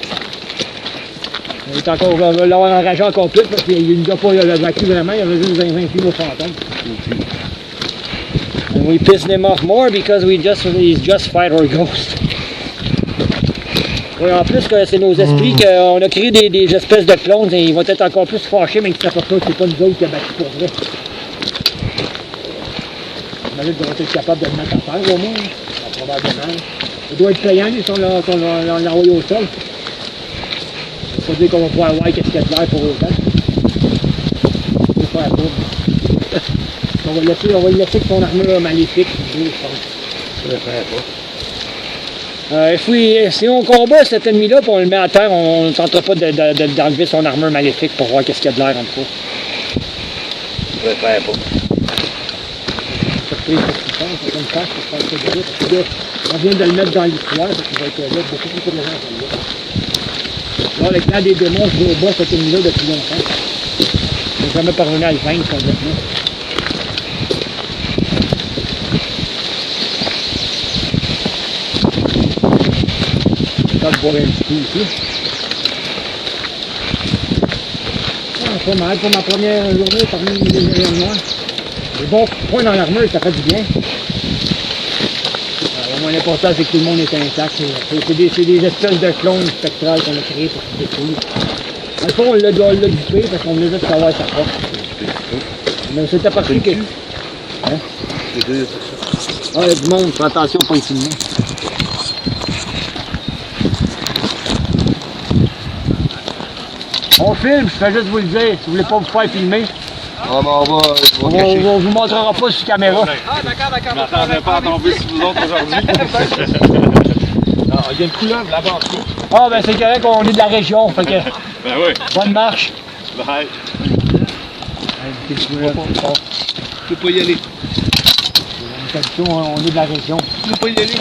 On va l'avoir enragé encore plus parce qu'il ne nous a pas vaincu vraiment, il avait juste vaincu nos fantômes. And we pissed him off more because he's just fight or ghost. Oui, en plus, c'est nos esprits qu'on a créé des espèces de clones et ils vont être encore plus fâchés, mais ils s'aperçoivent que c'est pas nous autres qui a battu pour vrai. J'imagine qu'ils vont être capables de le mettre à terre au moins, probablement. Il doit être payant, lui, si on l'a envoyé au sol. Ça veut dire qu'on va pouvoir voir qu'est-ce qu'il y a de l'air pour autant. On va faire ça. On va le laisser avec son armure maléfique, je pense. Je le ferai pas. Si on combat cet ennemi-là et on le met à terre, on ne tentera pas d'enlever son armure maléfique pour voir qu'est-ce qu'il y a de l'air en dessous. Je le ferai pas. Surprise pour ce c'est comme ça, je pense que parce que là, on vient de le mettre dans l'histoire, parce qu'il va être là beaucoup plus présent que là. Là, le clan des démons se bat cet ennemi-là depuis longtemps. On n'est jamais parvenu à le vaincre complètement. De boire un petit coup ici. Ah, pas mal pour ma première journée parmi les rayons noirs. Des bons points dans l'armure, ça fait du bien. Au moins l'important c'est que tout le monde est intact. C'est des espèces de clones spectrales qu'on a créés pour se détruire. Dans le fond, on l'a dupé parce qu'on voulait juste savoir sa force. Mais c'est aperçu que... Hein? Les deux, c'est ça. Ah, il y a du monde, fais attention pour y filmer. On filme, je fais juste vous le dire, si vous voulez pas vous faire filmer. Ah, mais on va cacher. On vous montrera pas sur caméra. Ah, d'accord. Je m'attendais pas à tomber sur vous autres aujourd'hui. Il y a une couleuvre là-bas en dessous. Ah, ben c'est correct, on est de la région, fait que... Ben oui. Bonne marche. Bye. Tu peux pas y aller. On est de la région. Tu peux pas y aller,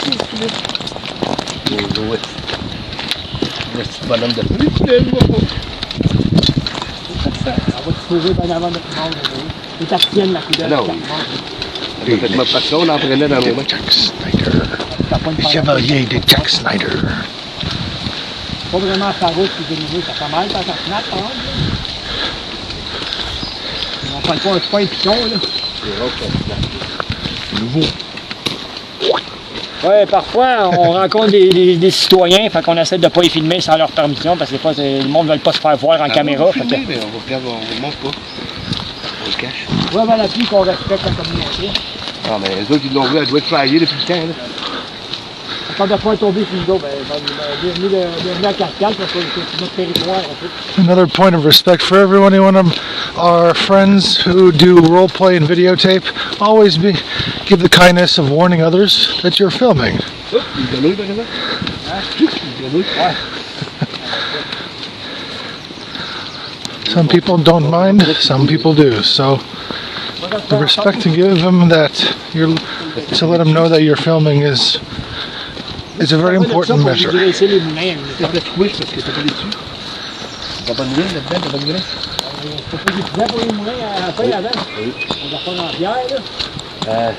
ouais. Le petit bonhomme de plus, tu l'aimes pas. On va te sauver bien avant de te prendre. C'est ta tienne, la couleuvre. Non. Faites-moi pas ça, on l'entraînait dans nos mains. Jack Snyder. Le chevalier de Jack Snyder. Pas vraiment farouche et dénoué, ça fait mal quand ça snappe, par exemple. On prend pas un piton, là. C'est nouveau. Ouais, parfois, on rencontre des citoyens, fait qu'on essaie de pas les filmer sans leur permission, parce que des fois, le monde ne veut pas se faire voir en caméra. On va filmer, mais on va perdre, on ne montre pas. On le cache. Ouais, voilà la pluie qu'on respecte la communauté. Non, mais eux autres, ils l'ont vu, elle doit être flyée depuis le temps. Là. Quand on va tomber sur nous autres, bienvenue à Carcal, parce que c'est notre territoire. En fait. Another point of respect for everyone, one of our friends who do role play and videotape, always give the kindness of warning others that you're filming. Oh, il est grenouille, par exemple? Il est grenouille? Ouais. Some people don't mind, some people do. So the respect to give them that to let them know that you're filming is a very important measure. C'est pas de squish parce que t'as pas dessus. T'as pas de moulin là-dedans, t'as pas de moulin? C'est pas utilisé pour les moulins à la feuille avant. Oui. On va faire en pierre, là.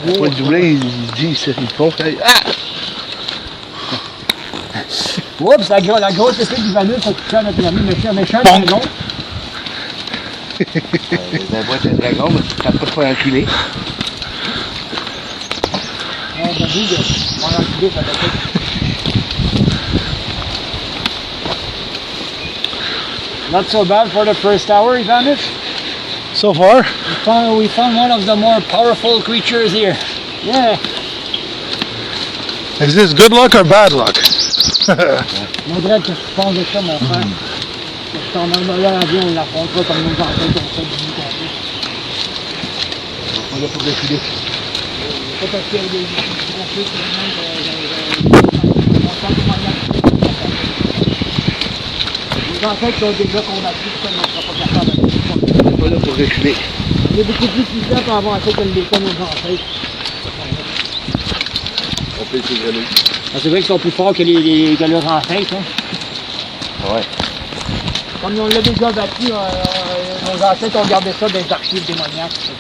Le point du moulin, il dit, ils font. Ah! Oups, la grosse épée du Vanus a touché à notre ami, méchant dragon. Les boîtes de dragon, mais tu ne pas de faire enculer. On a vu on a enculé, ça va être. Not so bad for the first hour, Ivanus. So far, We found one of the more powerful creatures here. Yeah. is this good luck or bad luck? Maudrait, qu'est-ce que tu penses de ça, mon frère? Je t'en demande là, l'avion, on l'affrontera comme nos ancêtres ont fait du nous compter. On a pas reculé. Pas parce qu'il y a des conflits, les ancêtres sont déjà combattus, ça ne sera pas capable de faire. On n'est pas là pour reculer. Il est beaucoup plus puissant pour avancer que l'état de nos ancêtres. On peut essayer de grenouilles. C'est vrai qu'ils sont plus forts que leurs ancêtres. Hein. Ouais. Comme on l'a déjà battu, nos ancêtres ont gardé ça dans les archives démoniaques.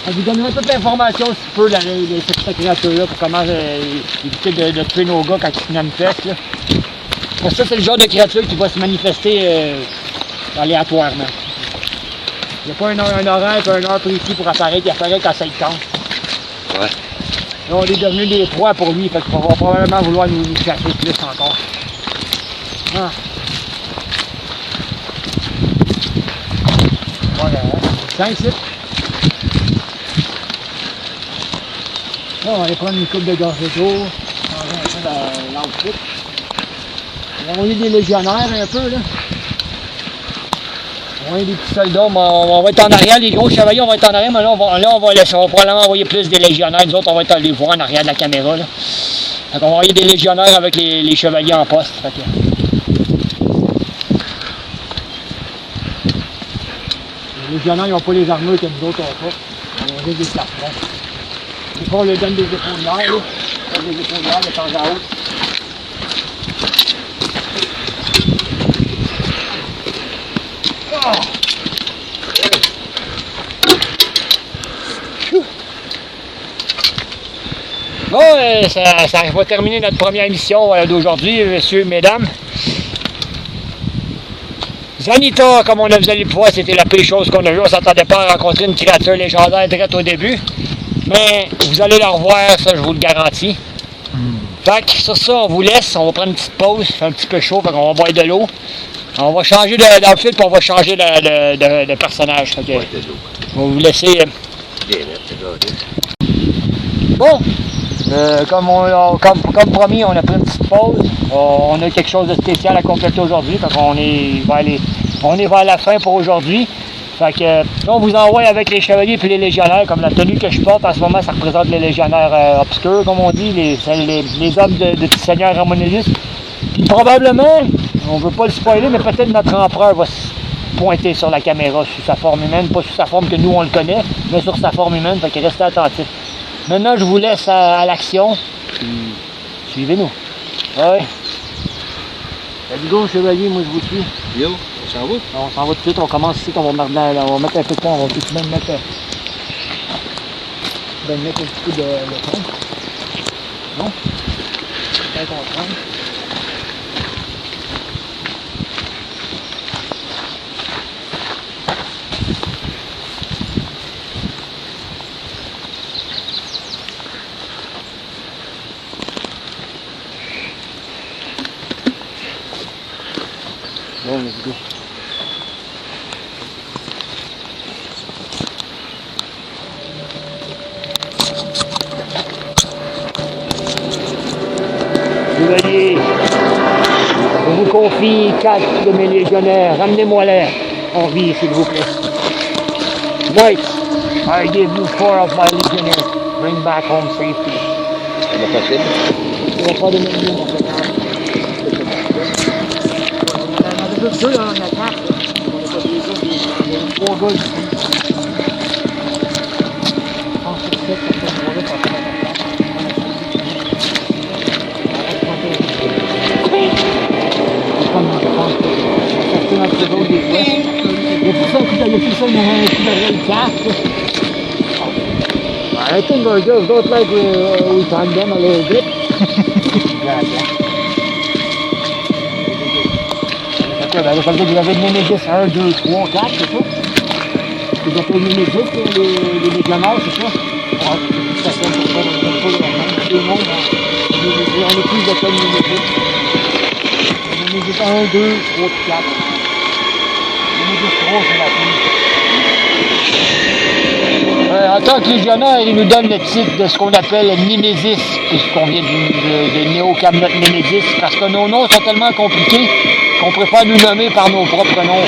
On vous donnera toute l'information si tu peux, cette créature-là, pour comment éviter de tuer nos gars quand ils se manifestent. Là. Parce que ça, c'est le genre de créature qui va se manifester aléatoirement. Il n'y a pas un horaire et un heure précis pour apparaître, il apparaît quand ça le tente. Ouais. Là, on est devenus des proies pour lui, fait qu'il va probablement vouloir nous chasser plus encore. Ah. Voilà, 5, 6. Là, on va aller prendre une coupe de gorgée d'eau, changer un peu l'outfit. On va envoyer des légionnaires un peu, là. On va envoyer des petits soldats, on va être en arrière, les gros chevaliers, on va être en arrière, mais là, on va probablement envoyer plus des légionnaires. Nous autres, on va être les voir en arrière de la caméra, là. Donc, on va envoyer des légionnaires avec les chevaliers en poste. Fait que... Les légionnaires, ils n'ont pas les armures que nous autres n'ont pas. On a juste des cartons. Des fois, on leur donne des épaulières, là. Des épaulières de temps à autre. Bon, ça va terminer notre première émission d'aujourd'hui, messieurs et mesdames. Zanita, comme vous allez le voir, c'était la pire chose qu'on a vue. On ne s'attendait pas à rencontrer une créature légendaire direct au début. Mais vous allez la revoir, ça je vous le garantis. Fait que sur ça, on vous laisse. On va prendre une petite pause, il fait un petit peu chaud, fait qu'on va boire de l'eau. On va changer d'outfit puis on va changer de personnage. Fait que, on va vous laisser. Bon, comme promis, on a pris une petite pause. On a quelque chose de spécial à compléter aujourd'hui. Fait qu'on est vers la fin pour aujourd'hui. Fait que là, on vous envoie avec les chevaliers et les légionnaires, comme la tenue que je porte en ce moment, ça représente les légionnaires obscurs, comme on dit, les hommes de Seigneur Ramonelius. Puis probablement, on ne veut pas le spoiler, mais peut-être notre empereur va se pointer sur la caméra sous sa forme humaine, pas sous sa forme que nous on le connaît, mais sur sa forme humaine, fait que restez attentifs. Maintenant, je vous laisse à l'action, puis suivez-nous. Ouais. Let's go, chevalier, moi je vous suis. Yo, on s'en va? On s'en va tout de suite, on commence ici, on va mettre un peu de temps, on va tout de même mettre, un petit peu de thon. Non? Peut-être on prend. Bon, let's go. confie 4 de mes légionnaires. Ramenez-moi l'air en vie, s'il vous plaît. Knights, I give you 4 of my legionnaires. Bring back home safety. C'est pas facile. On va pas donner de nom, en fait. On a deux là, on attaque. On a pas des autres, il y a 3 gars ici. Je pense que c'est cette endroit-là, parce que I think our girls don't like we time them a little bit. Ça veut dire que vous avez le Némésis 1, 2, 3, 4, c'est ça? Vous avez le Némésis, les légionnaires, c'est ça? Ouais, c'est ça, pour ça, on n'a pas le monde, on est plus de tel Némésis. Némésis 1, 2, 3, 4. Némésis 3, c'est la fin. En tant que légionnaire, il nous donne le titre de ce qu'on appelle Némésis, puisqu'on vient de Néo-Camelot Némésis, parce que nos noms sont tellement compliqués qu'on préfère nous nommer par nos propres noms.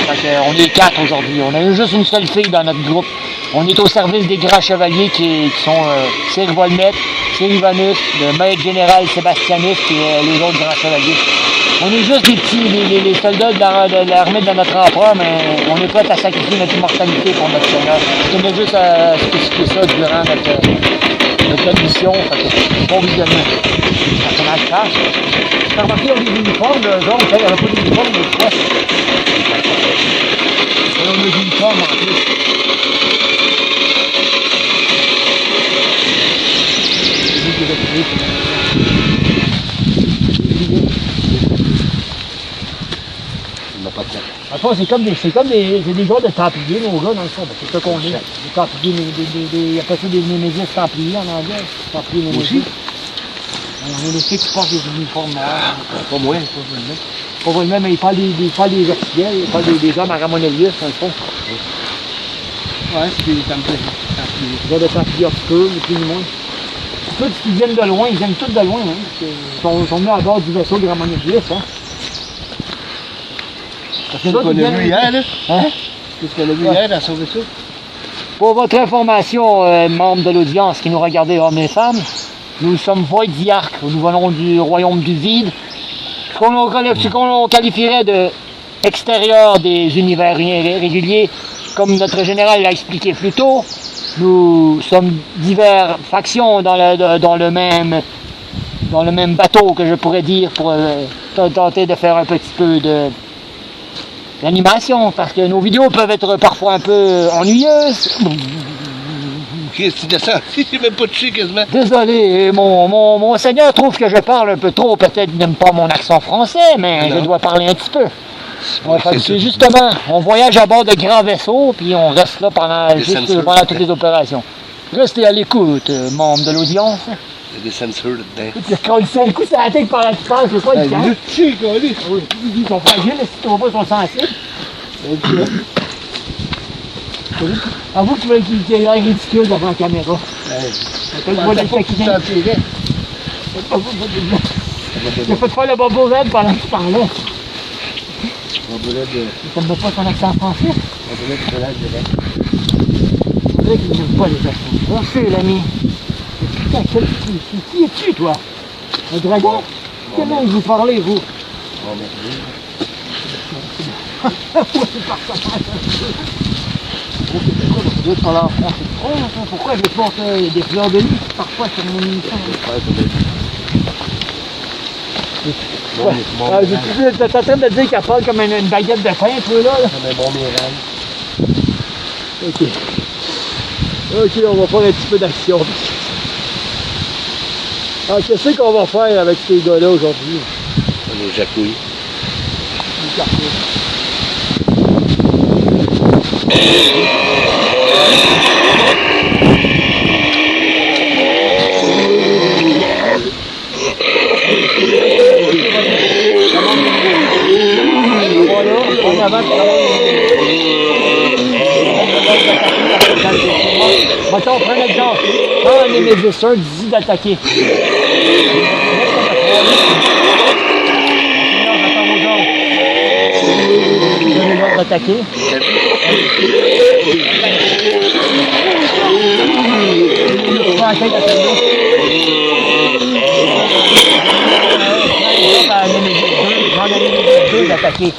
On est 4 aujourd'hui. On a juste une seule fille dans notre groupe. On est au service des grands chevaliers qui sont Sir Volmet, Sir Ivanus, le maître général Sébastianus et les autres grands chevaliers. On est juste des petits, les soldats de l'armée de notre empereur, mais on est prêts à sacrifier notre immortalité pour notre Seigneur. On a juste à spécifier ça durant notre mission. Bon visionnement. Personnage cache. T'as remarqué, on a des uniformes, eux autres, il n'y avait pas d'uniforme, mais quoi? On a des uniformes en plus. Enfin, c'est comme des gens de Templiers, nos gars, dans le fond. C'est ça qu'on est. Des Templiers, il y a pas ça des Némésis Templiers en anglais. Templiers Némésis. On est les filles qui portent des uniformes noirs. Pas moi, Pas vraiment, mais ils parlent des officiels, ils parlent des hommes à Ramonelius, dans le fond. Ouais, c'est des Templiers. Des gens de Templiers obscurs, ni plus ni moins. Tous qui viennent de loin, ils viennent tous de loin. Hein. Ils sont venus à bord du vaisseau de Ramonelius. Hein. C'est qu'on l'a vu hier, là? Hein? C'est ce qu'on a vu hier dans son vaisseau? Pour votre information, membres de l'audience qui nous regardez, hommes et femmes, nous sommes Voidiarques, nous venons du royaume du vide, ce qu'on qualifierait de extérieur des univers réguliers, comme notre général l'a expliqué plus tôt. Nous sommes diverses factions dans le même bateau, que je pourrais dire, pour tenter de faire un petit peu d'animation, parce que nos vidéos peuvent être parfois un peu ennuyeuses. Qu'est-ce que tu dis ça? J'ai même pas touché quasiment. Désolé, mon seigneur trouve que je parle un peu trop, peut-être n'aime pas mon accent français, mais non. Je dois parler un petit peu. C'est justement, on voyage à bord de grands vaisseaux, puis on reste là pendant toutes les opérations. Restez à l'écoute, membres de l'audience. Il y a des sensors là-dedans. Tu te colles un coup sur la tête pendant que tu parles, c'est pas le cas. Tu sais, Oui, ils sont fragiles, si tu vois pas, ils sont sensibles. Avoue que tu veux qu'il ait l'air ridicule devant la caméra. T'as le droit d'être taquin. J'ai fait faire le bobo red pendant que tu parlais. Ça ne met pas ton accent français? C'est vrai qu'il n'aime pas les accents. Bonjour l'ami. Putain, qui es-tu toi? Un dragon? Quelle langue vous parlez vous? Pourquoi je porte des fleurs de lys parfois sur mon émission? T'es en train de dire qu'elle parle comme une baguette de pain un peu là? Comme un bon mirail. Ok. Ok, on va faire un petit peu d'action. Alors, qu'est-ce qu'on va faire avec ces gars-là aujourd'hui? On est jacouilles. Mettons, prends un exemple. Quand un Némésis 1 dit d'attaquer. J'attends vos ordres. donner l'ordre d'attaquer. Deux d'attaquer.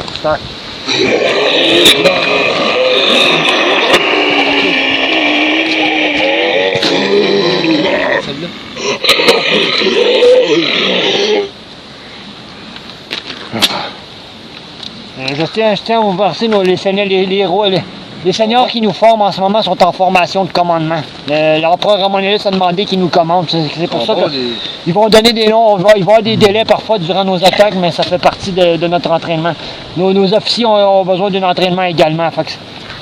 Je tiens à vous verser les seigneurs qui nous forment en ce moment sont en formation de commandement. L'empereur Romanellus a demandé qu'ils nous commandent. C'est pour ça qu'ils vont donner des noms, il va y avoir des délais parfois durant nos attaques, mais ça fait partie de notre entraînement. Nos officiers ont besoin d'un entraînement également. Fait que,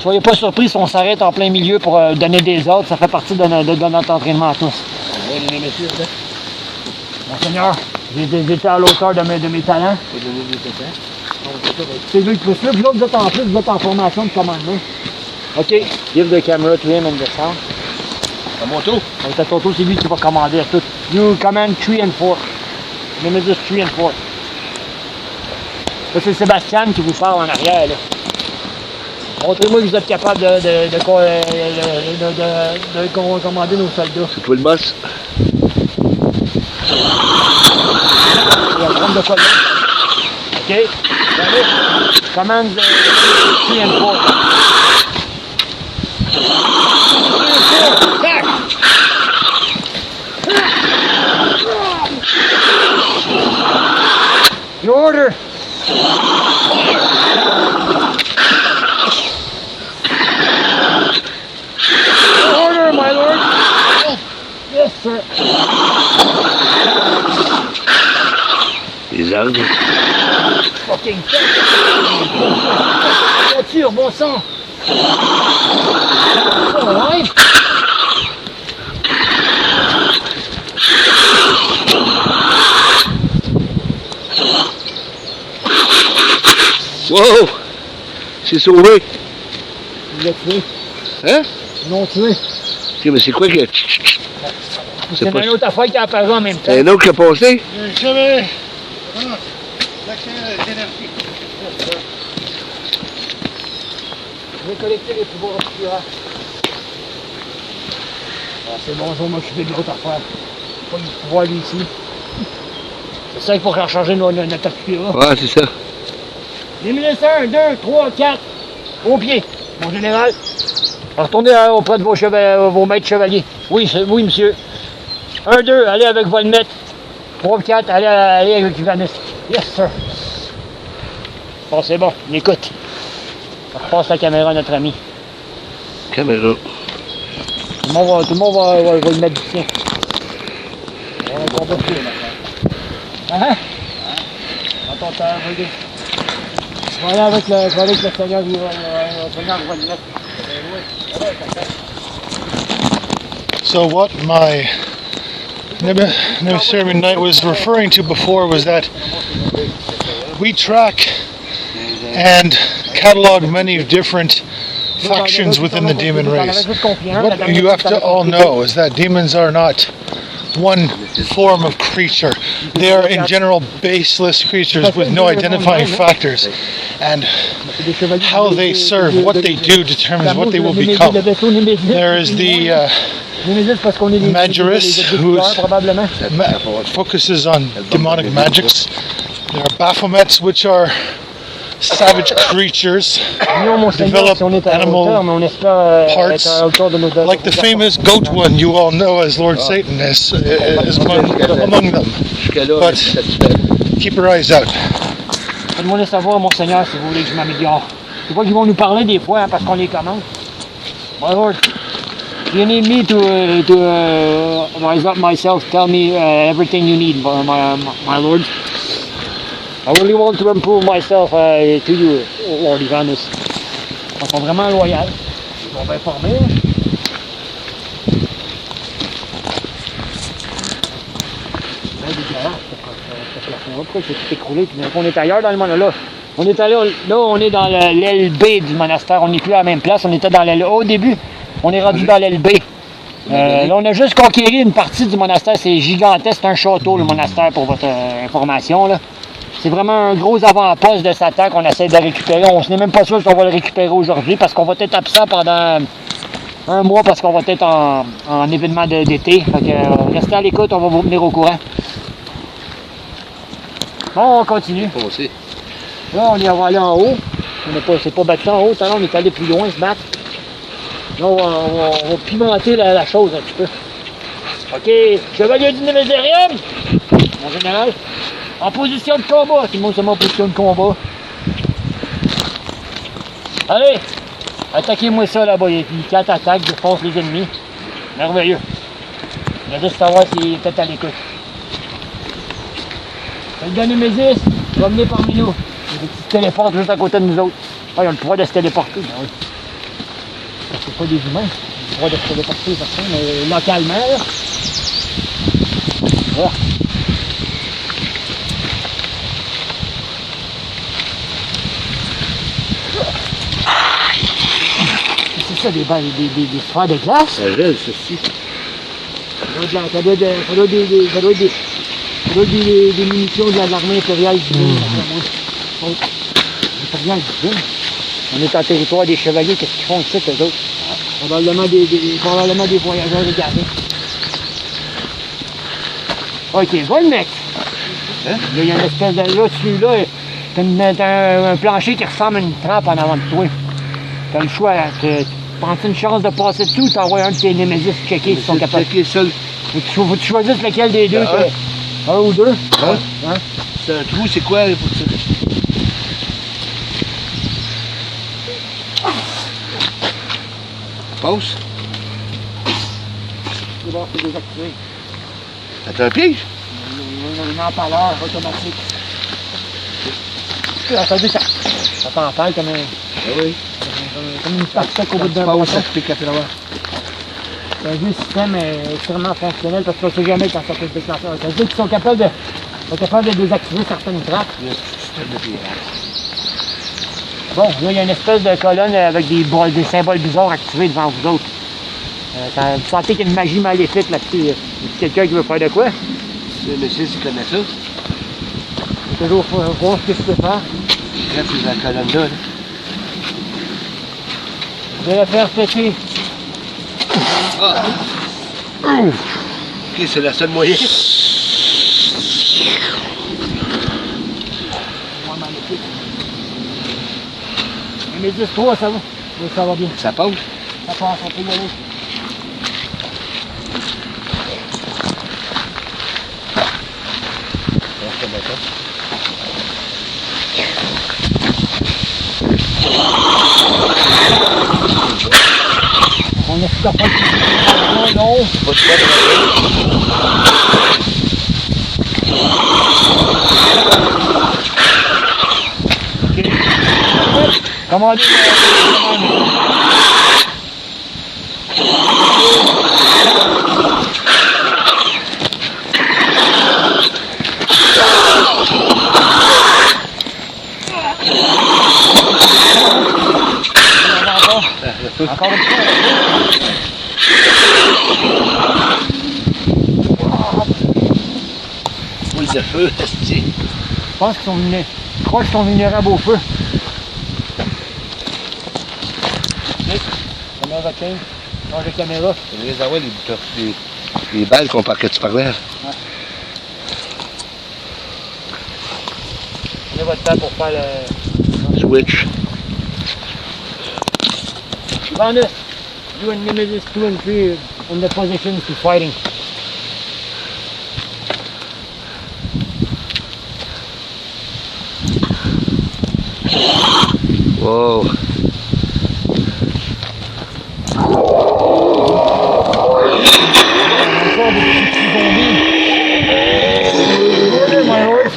soyez pas surpris si on s'arrête en plein milieu pour donner des ordres, ça fait partie de notre entraînement à tous. Monseigneur, j'ai été à l'auteur de mes talents. C'est lui plus là, puis l'autre, vous êtes en plus, vous êtes en formation de commandement. OK. Give the camera to him and the sound. À mon tour. Donc, à ton tour, c'est lui qui va commander à tout. You command 3 and 4. Nemesis 3 and 4. Ça, c'est Sébastien qui vous parle en arrière, là. Montrez-moi que vous êtes capable de commander nos soldats. C'est toi le boss? Il va prendre de quoi là. OK? Allez. Command 3 and 4. Attack! Your order! Your order, my lord! Yes, sir. Les ordres. Fucking voiture, bon sang! Alright! Wow! C'est sauvé! Il l'a tué. Hein? Ils l'ont tué. Ok, mais c'est quoi que... C'est pas- une autre affaire qui a apparu en même temps. C'est un autre qui a passé? Jamais. Je vais collecter les pouvoirs obscurs. Ah, c'est bon, je vais m'occuper de l'autre affaire. Pas le pouvoir lui ici. C'est ça qu'il faut recharger notre obscura. Ouais, c'est ça. Les ministres 1, 2, 3, 4. Au pied, mon général. Retournez auprès de vos maîtres chevaliers. Oui, oui, monsieur. 1, 2, allez avec Volmet. 3, 4, allez avec Ivanus. Yes, sir. Bon, c'est bon, on écoute. On repasse la caméra à notre ami. Caméra. Tout le monde va le mettre du sien. On va combattre là. Hein? Attends, regarde. Je vais aller avec le seigneur, il va le mettre. So what my Nemesis Knight was referring to before was that we track and catalog many different factions within the demon race. What you have to all know is that demons are not one form of creature. They are in general baseless creatures with no identifying factors, and how they serve, what they do determines what they will become. There is the Magirus, who focuses on demonic magics. There are Baphomets, which are savage creatures, develop animal parts, like the famous goat one you all know as Lord Satan is among them. But keep your eyes out. Faites-moi le savoir, mon seigneur, si vous voulez que je m'améliore. C'est pas qu'ils vont nous parler des fois, hein, parce qu'on les commande. My lord, you need me to rise up myself, tell me everything you need, my lord. I really want to improve myself to you, Lord Ivanus. Ils sont vraiment loyaux. Ils vont bien former. C'est dégueulasse, ce plafond-là. Pourquoi il s'est tout écroulé? On est ailleurs dans le monde, là. On est allé, là, on est dans l'aile B du monastère. On n'est plus à la même place. On était dans l'aile A au début. On est rendu dans l'aile B. Là, on a juste conquéri une partie du monastère. C'est gigantesque. C'est un château, le monastère, pour votre information, là. C'est vraiment un gros avant-poste de Satan qu'on essaie de récupérer. On n'est même pas sûr si on va le récupérer aujourd'hui parce qu'on va être absent pendant un mois parce qu'on va être en événement d'été. Fait que restez à l'écoute, on va vous tenir au courant. Bon, on continue. Foncé. Là, on y va aller en haut. C'est pas battu en haut, tout à l'heure, on est allé plus loin se battre. Là, on va pimenter la chose un petit peu. OK, chevalier du Némésérium, mon général, en position de combat. Tout le monde se met en position de combat. Allez, attaquez-moi ça là-bas. Il y a 4 attaques, je force les ennemis. Merveilleux. Je vais juste savoir s'il est peut-être à l'écoute. Le gars Némésis, il va venir parmi nous. Il se téléporte juste à côté de nous autres. Ah, ils ont le pouvoir de se téléporter. Ben oui. C'est pas des humains. Ils ont le pouvoir de se téléporter, personne, mais localement, là. Voilà. C'est ça, des sphères de glace? Ça gèle, ceci. Ça doit être des munitions de l'armée impériale divine. Impériale divine? On est en territoire des chevaliers, qu'est-ce qu'ils font ici, eux autres? Probablement des voyageurs de garder. Ok, va le mec! Hein? Il y a une espèce de... Là, celui-là, t'as un plancher qui ressemble à une trappe en avant de toi. T'as le choix, prends-tu une chance de passer dessus ou t'envoies un de tes Némésis checker s'ils sont capables? Checker seul. Faut que tu choisisses lequel des deux. Un ou deux? Hein? Hein? C'est un trou, c'est quoi pour ça? Passe. C'est bon, c'est désactivé. T'as un piège? Un empaleur automatique. Attendez, ça t'empale comme un... Ah oui. Comme une pastèque au bout d'un Passe, bâton. ça pique à travers. C'est un vieux système extrêmement fonctionnel parce qu'on ne sait jamais quand ça peut se déclencher. Ça veut dire qu'ils sont capables de désactiver certaines trappes. Le système de pirate. Bon, là, il y a une espèce de colonne avec des symboles bizarres activés devant vous autres. Vous sentez qu'il y a une magie maléfique là-dessus. Y a quelqu'un qui veut faire de quoi? Le monsieur, tu connais ça? Il faut toujours voir ce que je peux faire. Regarde, c'est la colonne là. Je vais la faire péter. Ah! Ok, c'est la seule moyen. Mais 10-3, ça va. Oui, ça va bien. Ça passe? Ça passe, on peut y aller. On est super pas de non. Pas de quoi Ok. Comment dire? Encore une fois. Boule de feu, esti. Je pense qu'ils sont vulnérables. Je crois qu'ils sont vulnérables au feu. Caméra 15. Change de caméra. Je vais avoir les balles que tu parlais. Prenez votre temps pour faire le... Switch. Bandit, you and Nemesis 2 and 3 in the positions to fighting. Wow. Encore des petits zombies. Order, my lord.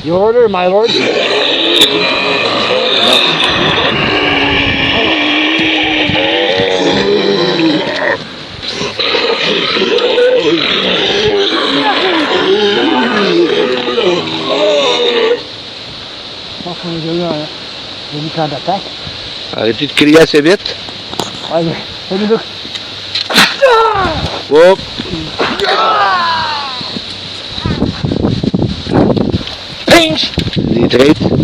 Your order, my lord. Je pense qu'on est déjà là. J'ai mis plan d'attaque. Arrêtez de crier assez vite. Ouais, salut Luc. Hop. Pinch! Des traites. Oh,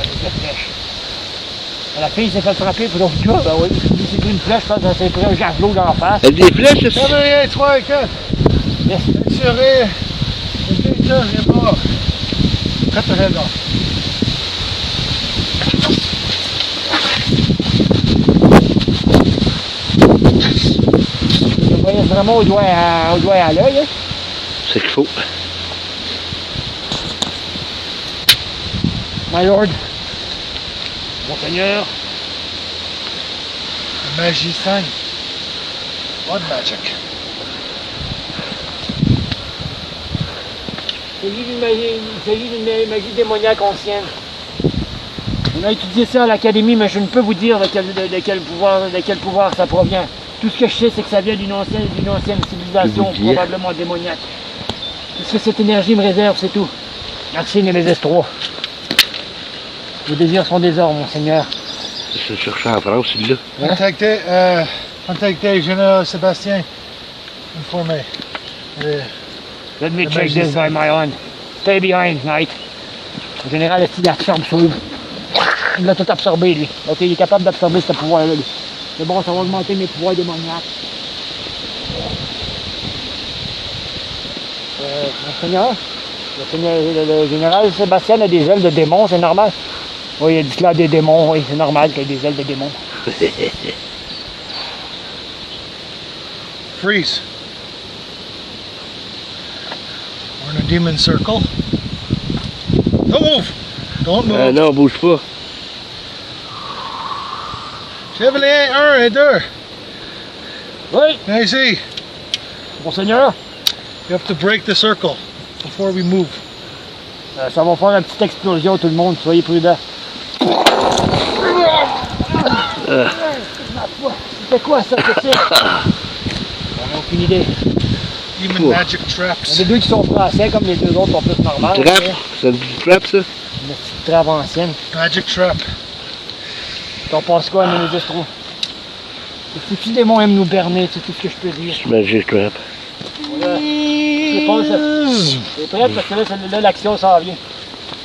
les flèches. La fille s'est fait frapper pour l'autre gars. Ben oui, c'est pris une flèche, je pense que ça s'est pris un javelot dans la face. Avec des flèches, c'est ça? Cavalier 3 et 4. Yes. Assurez. Le directeur est mort. Cut the head off. Je voyais vraiment au doigt à l'œil. Hein. C'est ce qu'il faut. My lord. Monseigneur. The magicien. Blood magic. Il s'agit d'une magie démoniaque ancienne. On a étudié ça à l'académie, mais je ne peux vous dire de quel pouvoir ça provient. Tout ce que je sais, c'est que ça vient d'une ancienne civilisation, probablement démoniaque. Ce que cette énergie me réserve, c'est tout. Merci, Némésis 3. Vos désirs sont des ordres, monseigneur. Je le cherchais en France, celui-là. Contactez Général Sébastien. Informé. Let me Le check this by my own. Stay behind, Knight. Le général est il absorbe ça. Il l'a tout absorbé, lui. Donc il est capable d'absorber ce pouvoir-là. C'est bon, ça va augmenter mes pouvoirs démoniaques. Monseigneur, le général Sébastien a des ailes de démon, c'est normal. Oui, il a dit cela des démons, oui, c'est normal qu'il ait des ailes de démon. Freeze. We're in a demon circle. Don't move. Don't move. Non, bouge pas. Chevalier 1 et 2. Oui, Viens ici. monseigneur, You have to break the circle before we move. ça va faire une petite explosion tout le monde, soyez prudents. C'était quoi ça que c'est? On n'a aucune idée. Demon Cool. magic Il y traps. en a deux qui sont français, comme les deux autres sont plus normales. Trappe. hein. C'est une petite trappe, ça? Une petite trave ancienne. Magic trap. T'en penses quoi, Némésis 3? Les petits démons aiment nous berner, c'est tout ce que je peux dire. Magic trap. Voilà. Je pense que c'est prêt parce que là, l'action s'en vient.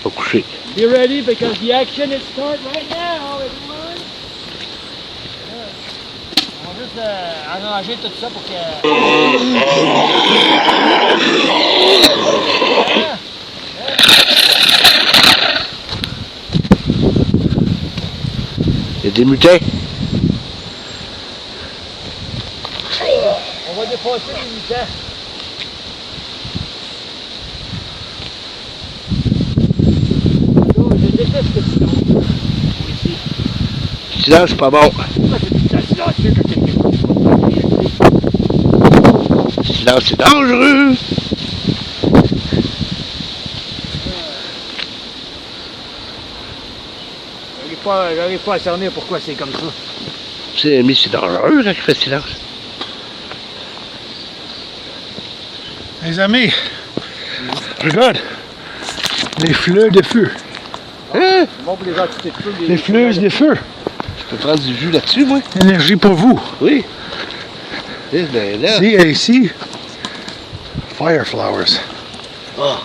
Pas coucher. Be ready because the action is start right now, everyone. On va juste arranger tout ça pour que... Il y a des mutins. On va dépasser les mutants. Oh, je déteste le silence. Ici. Silence, c'est pas bon. Pourquoi c'est tout à silencieux quand quelqu'un Silence, c'est dangereux. J'arrive pas à cerner pourquoi c'est comme ça. C'est, mais c'est dangereux quand il fait silence. Les amis, regarde. Les fleurs de feu. Hein? C'est bon pour les entités de feu. Les fleurs de feu. Je peux prendre du jus là-dessus, moi? Énergie pour vous. Oui. Eh ben là. See, et ici, fire flowers. Ah.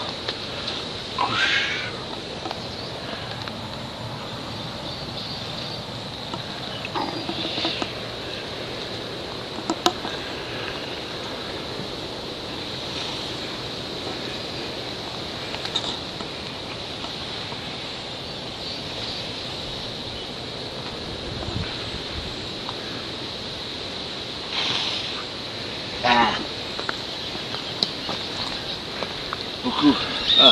Beaucoup. Ah.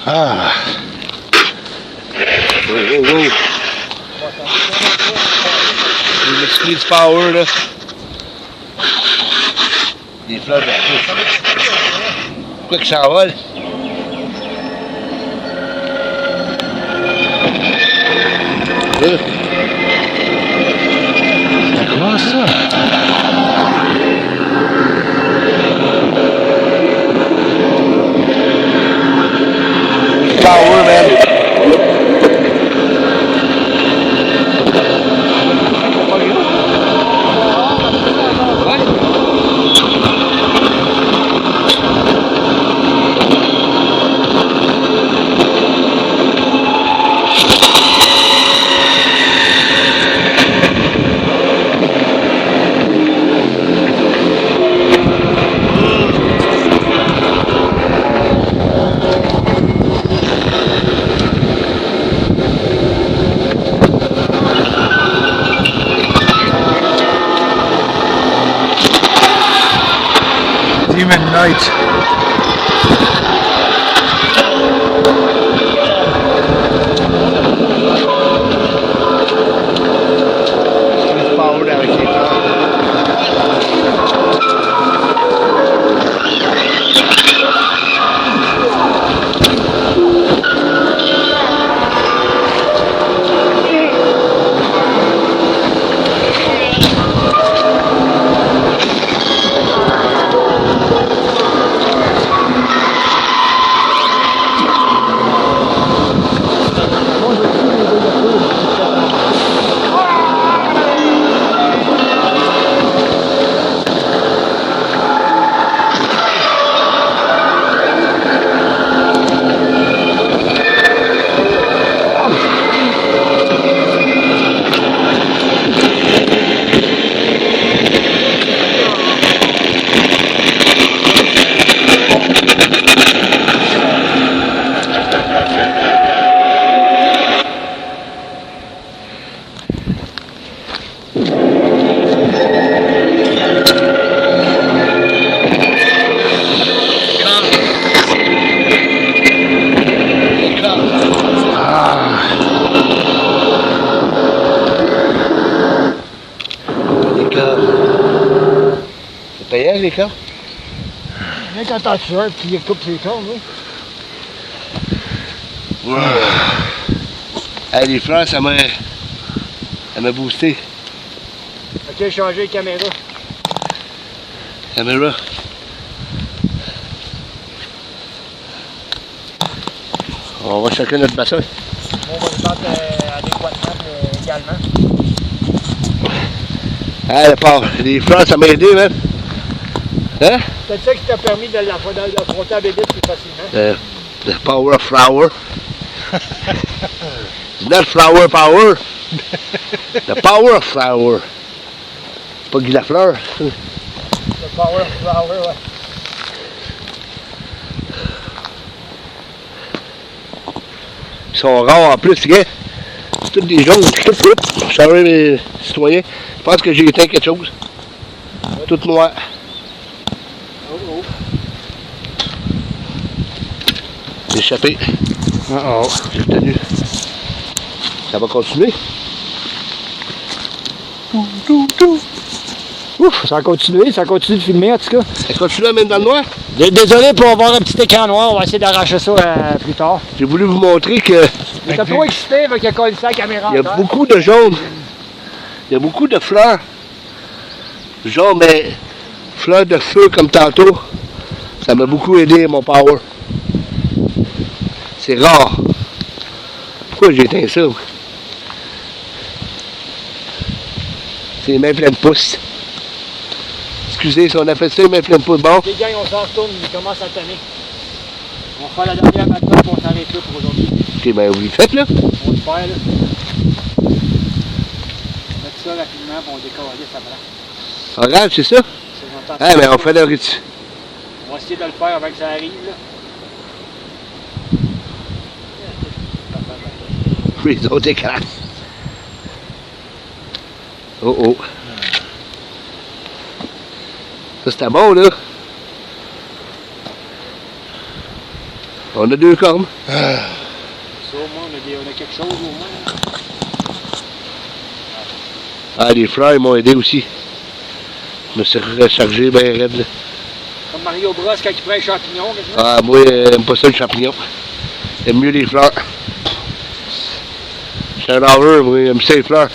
Ah, Oh, oh, oh. Le Spirit Power, là. Des fleurs de feu. Pourquoi que ça envole? sûr. C'est quoi ça? Power, man. Demon Knight. Power avec les corps. C'est payant les corps? Même quand t'as tueur, puis il coupe ses cordes, oui. Ouais. Hey, les fleurs, ça m'a boosté. Ok, changer de caméra. Caméra. On va chacun notre bassin. On va le battre adéquatement également. Ah, les fleurs, ça m'a aidé, man. Hein? C'est ça qui t'a permis de l'affronter à bébé plus facilement. The power of flower. It's not flower power. The power of flower. C'est pas Guy Lafleur. Le power flower, ouais. Ils sont rares en plus, tu sais. C'est tous des jaunes. Je savais mes citoyens. Je pense que j'ai éteint quelque chose. Tout noir. Oh, oh. J'ai échappé. Oh, J'ai retenu. Ça va continuer. Ouf, ça a continué de filmer en tout cas. Ça continue même dans le noir. Désolé pour avoir un petit écran noir, on va essayer d'arracher ça plus tard. J'ai voulu vous montrer que Il était trop excité avec qu'il a collé ça à la caméra. il y a beaucoup de jaunes. Il y a beaucoup de fleurs. Genre, mais fleurs de feu comme tantôt. Ça m'a beaucoup aidé mon power. C'est rare. Pourquoi j'ai éteint ça? C'est les mains pleines de pouces. Excusez si on a fait ça, les mains pleines de pouces. Bon. Les gars, on s'en retourne, ils commencent à tonner. On va faire la dernière maintenant pour s'arrêter là pour aujourd'hui. Ok, ben vous le faites là. On va le faire là. Mettre ça rapidement pour décoller ça blanc. Orange, c'est ça? Ah, mais on fait le rituel. On va essayer de le faire avant que ça arrive là. Les autres écrans. Oh oh. Ça c'était bon là. On a deux cornes. Ça au moins on a quelque chose au moins. Ah, les fleurs ils m'ont aidé aussi. Je me suis rechargé bien raide là. Comme Mario Bros quand il prend un champignon. Ah, moi j'aime pas ça le champignon. J'aime mieux les fleurs. C'est un laveur, oui, il me sait les fleurs.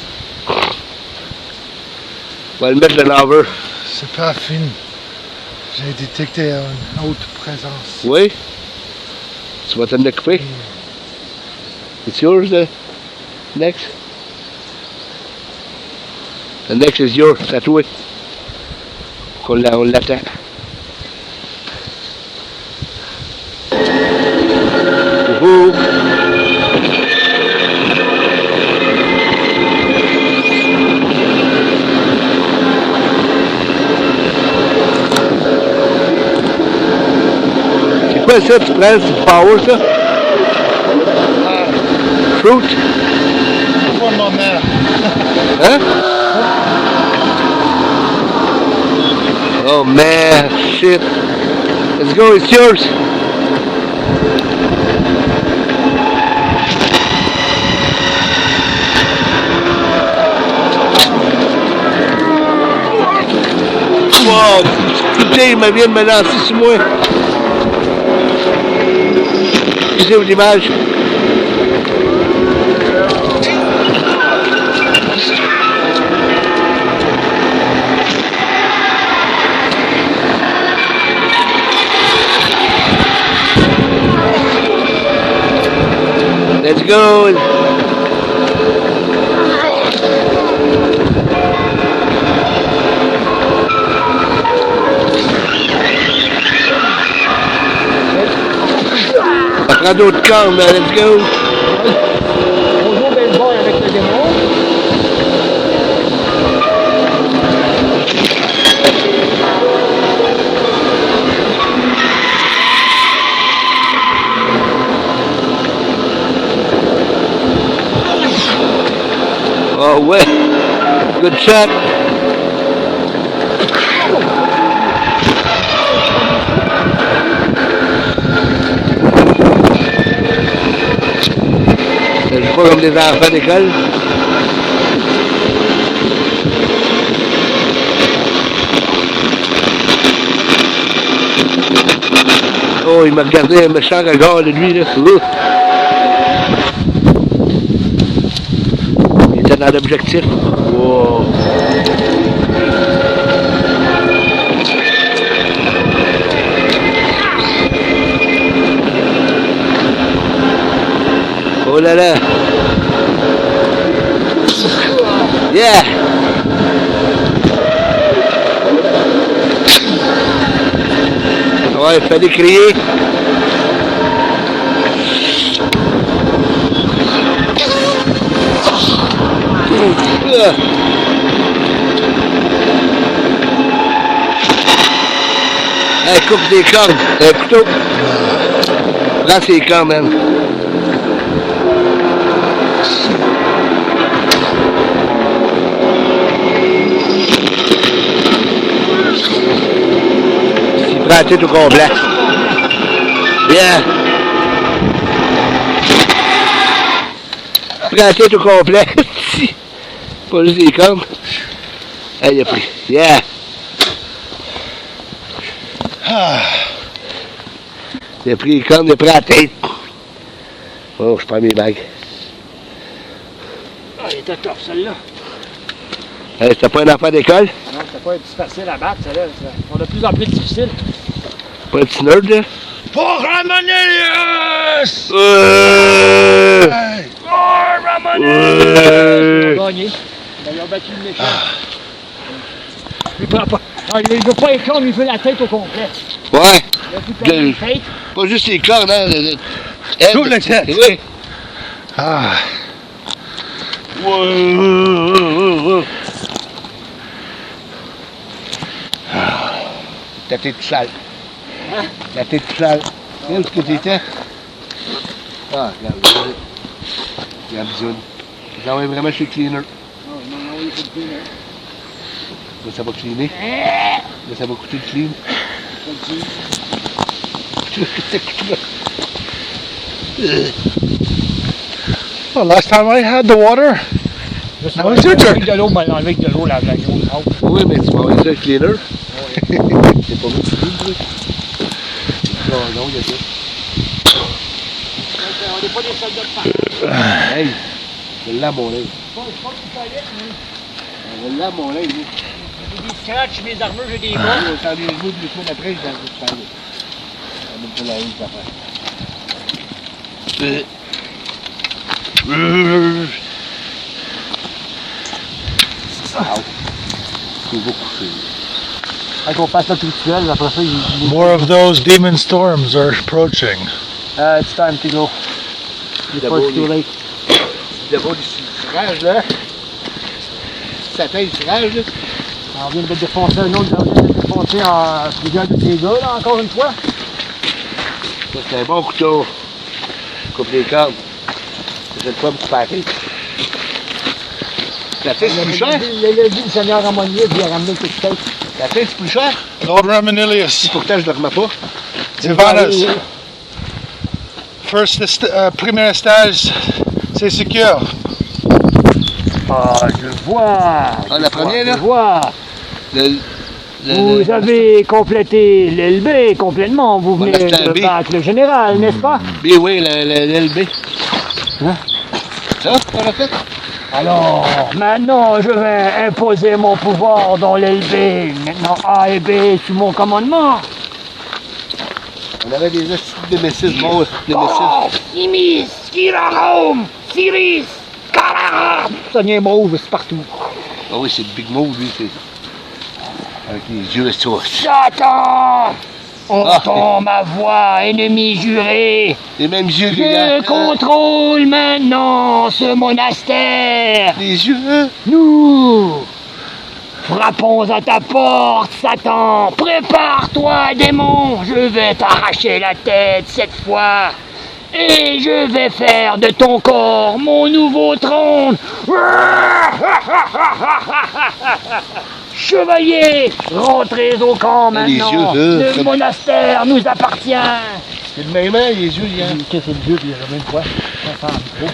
On va le mettre le laveur. C'est pas fini. J'ai détecté une autre présence. Oui? Tu vas t'en occuper? It's yours, the next? The next is yours, c'est à toi. On l'attend. Wouhou! C'est quoi ça, tu prends? C'est du power, ça? Fruit? Pour ma mère. Hein? Oh man, shit. Let's go, it's yours. Wow, putain, il vient de me lancer sur moi. Excusez l'image. Let's go. Ça prend d'autres cornes, là. Let's go. On joue au baseball avec le démon. Oh ouais. Good shot. Je joue pas comme des enfants d'école. Oh, il m'a regardé un méchant regard de lui, là. Il était dans l'objectif. Wow. Oh là là. Yeah. Ouais, il fallait crier. Hey, coupe des cornes. Un couteau. Prends ses cornes, man. Il prend la tête au complet. Bien. Il prend la tête au complet. Pas juste des cornes. Ah, il a pris. Yeah. Il a pris les cornes, il a pris la tête. Oh, je prends mes bagues. Ah, il était top, celle-là. Hey, c'était pas un enfant d'école? Non, c'était pas facile à battre, celle-là. On de plus en plus difficile. Pas un petit nerd, là? Pour Ramonelius! Oh, Ramonelius! Ils ont gagné. Ils ont battu le méchant. Il prend pas. Ah, il veut pas les cornes, il veut la tête au complet. Ouais. Il a tout perdu la tête. Pas juste les cornes, hein? Toute la tête. Oui. Ah. Ta tête sale. Hein? La tête sale. Où est-ce que t'étais? Ah, regarde. Regarde, bisoune. J'ai envoyé vraiment chez le cleaner. Oh, non, non, il faut le cleaner. Là, ça va cleaner. Là, ça va coûter le clean. Well, last time I had the water. Now it's your turn. Avec de l'eau, mais avec de l'eau, la grosse eau. Oui, mais tu vas envoyer ça au cleaner. C'est pas bon, tu dis, non, non, il y a ça. On n'est pas des soldats de fer. Hey, Je l'ai à mon linge. Je pense qu'il fallait, Je l'ai à mon linge. j'ai des scratchs, mes armures, j'ai des bas. J'en ai joué 2 semaines après, je l'ai parlé. On a pas la rue d'affaires. C'est beaucoup couché. Quand on passe là tout seul, après ça, il... More of those demon storms are approaching. It's time to go. Before it's too late. D'abord du tirage, là. Satan, du tirage, là. On vient de défoncer un autre, on vient de défoncer plusieurs de ces gars, là, encore une fois. Ça, c'est un bon couteau. Coupe les cordes. Je ne pas me couper. La tête, c'est plus cher? Il a dit le seigneur Ramonier, puis il a ramené tout ça. La tête, c'est plus cher? Lord Ramanilius, Pourtant, je ne dormais pas. Divanas, premier stage, c'est secure. Ah, je vois. Ah, la première, là? Je vois. Vous avez complété l'LB complètement. Vous venez de battre le général, n'est-ce pas? Oui, l'LB. Hein? Ça, on a fait? Alors, maintenant, je vais imposer mon pouvoir dans l'LB. Maintenant, A et B sous mon commandement. On avait des astuces de Messis, bon, de Messis. Simis, Kirarom, Siris, Kararam. Ça vient mauve, c'est partout. Ah oui, c'est le Big Move, lui, c'est... Avec les yeux sauce. Satan! Entends ma voix, ennemi juré. Les mêmes yeux, les Je gars. contrôle maintenant ce monastère. Les yeux. Nous frappons à ta porte, Satan. Prépare-toi, démon. Je vais t'arracher la tête cette fois. Et je vais faire de ton corps mon nouveau trône. Chevaliers, rentrez au camp maintenant. Le monastère nous appartient. C'est le même, hein, les yeux, il y a... Qu'est-ce que c'est le Dieu, puis il y a même quoi? Ça sent un micro.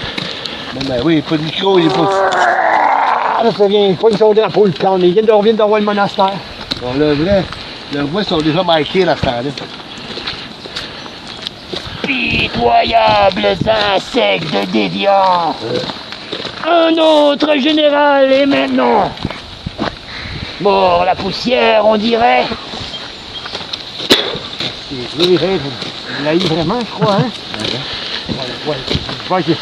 Ben oui, pas de micro, il est pas... Ah, ça vient, pas son drapeau, le camp, mais on vient d'envoyer le monastère. Bon, le vrai, leurs voix sont déjà marquées dans ce temps-là. Pitoyables insectes de déviants. Un autre général est maintenant mort la poussière, on dirait. Il l'a eu vraiment, je crois, hein? Ouais. Je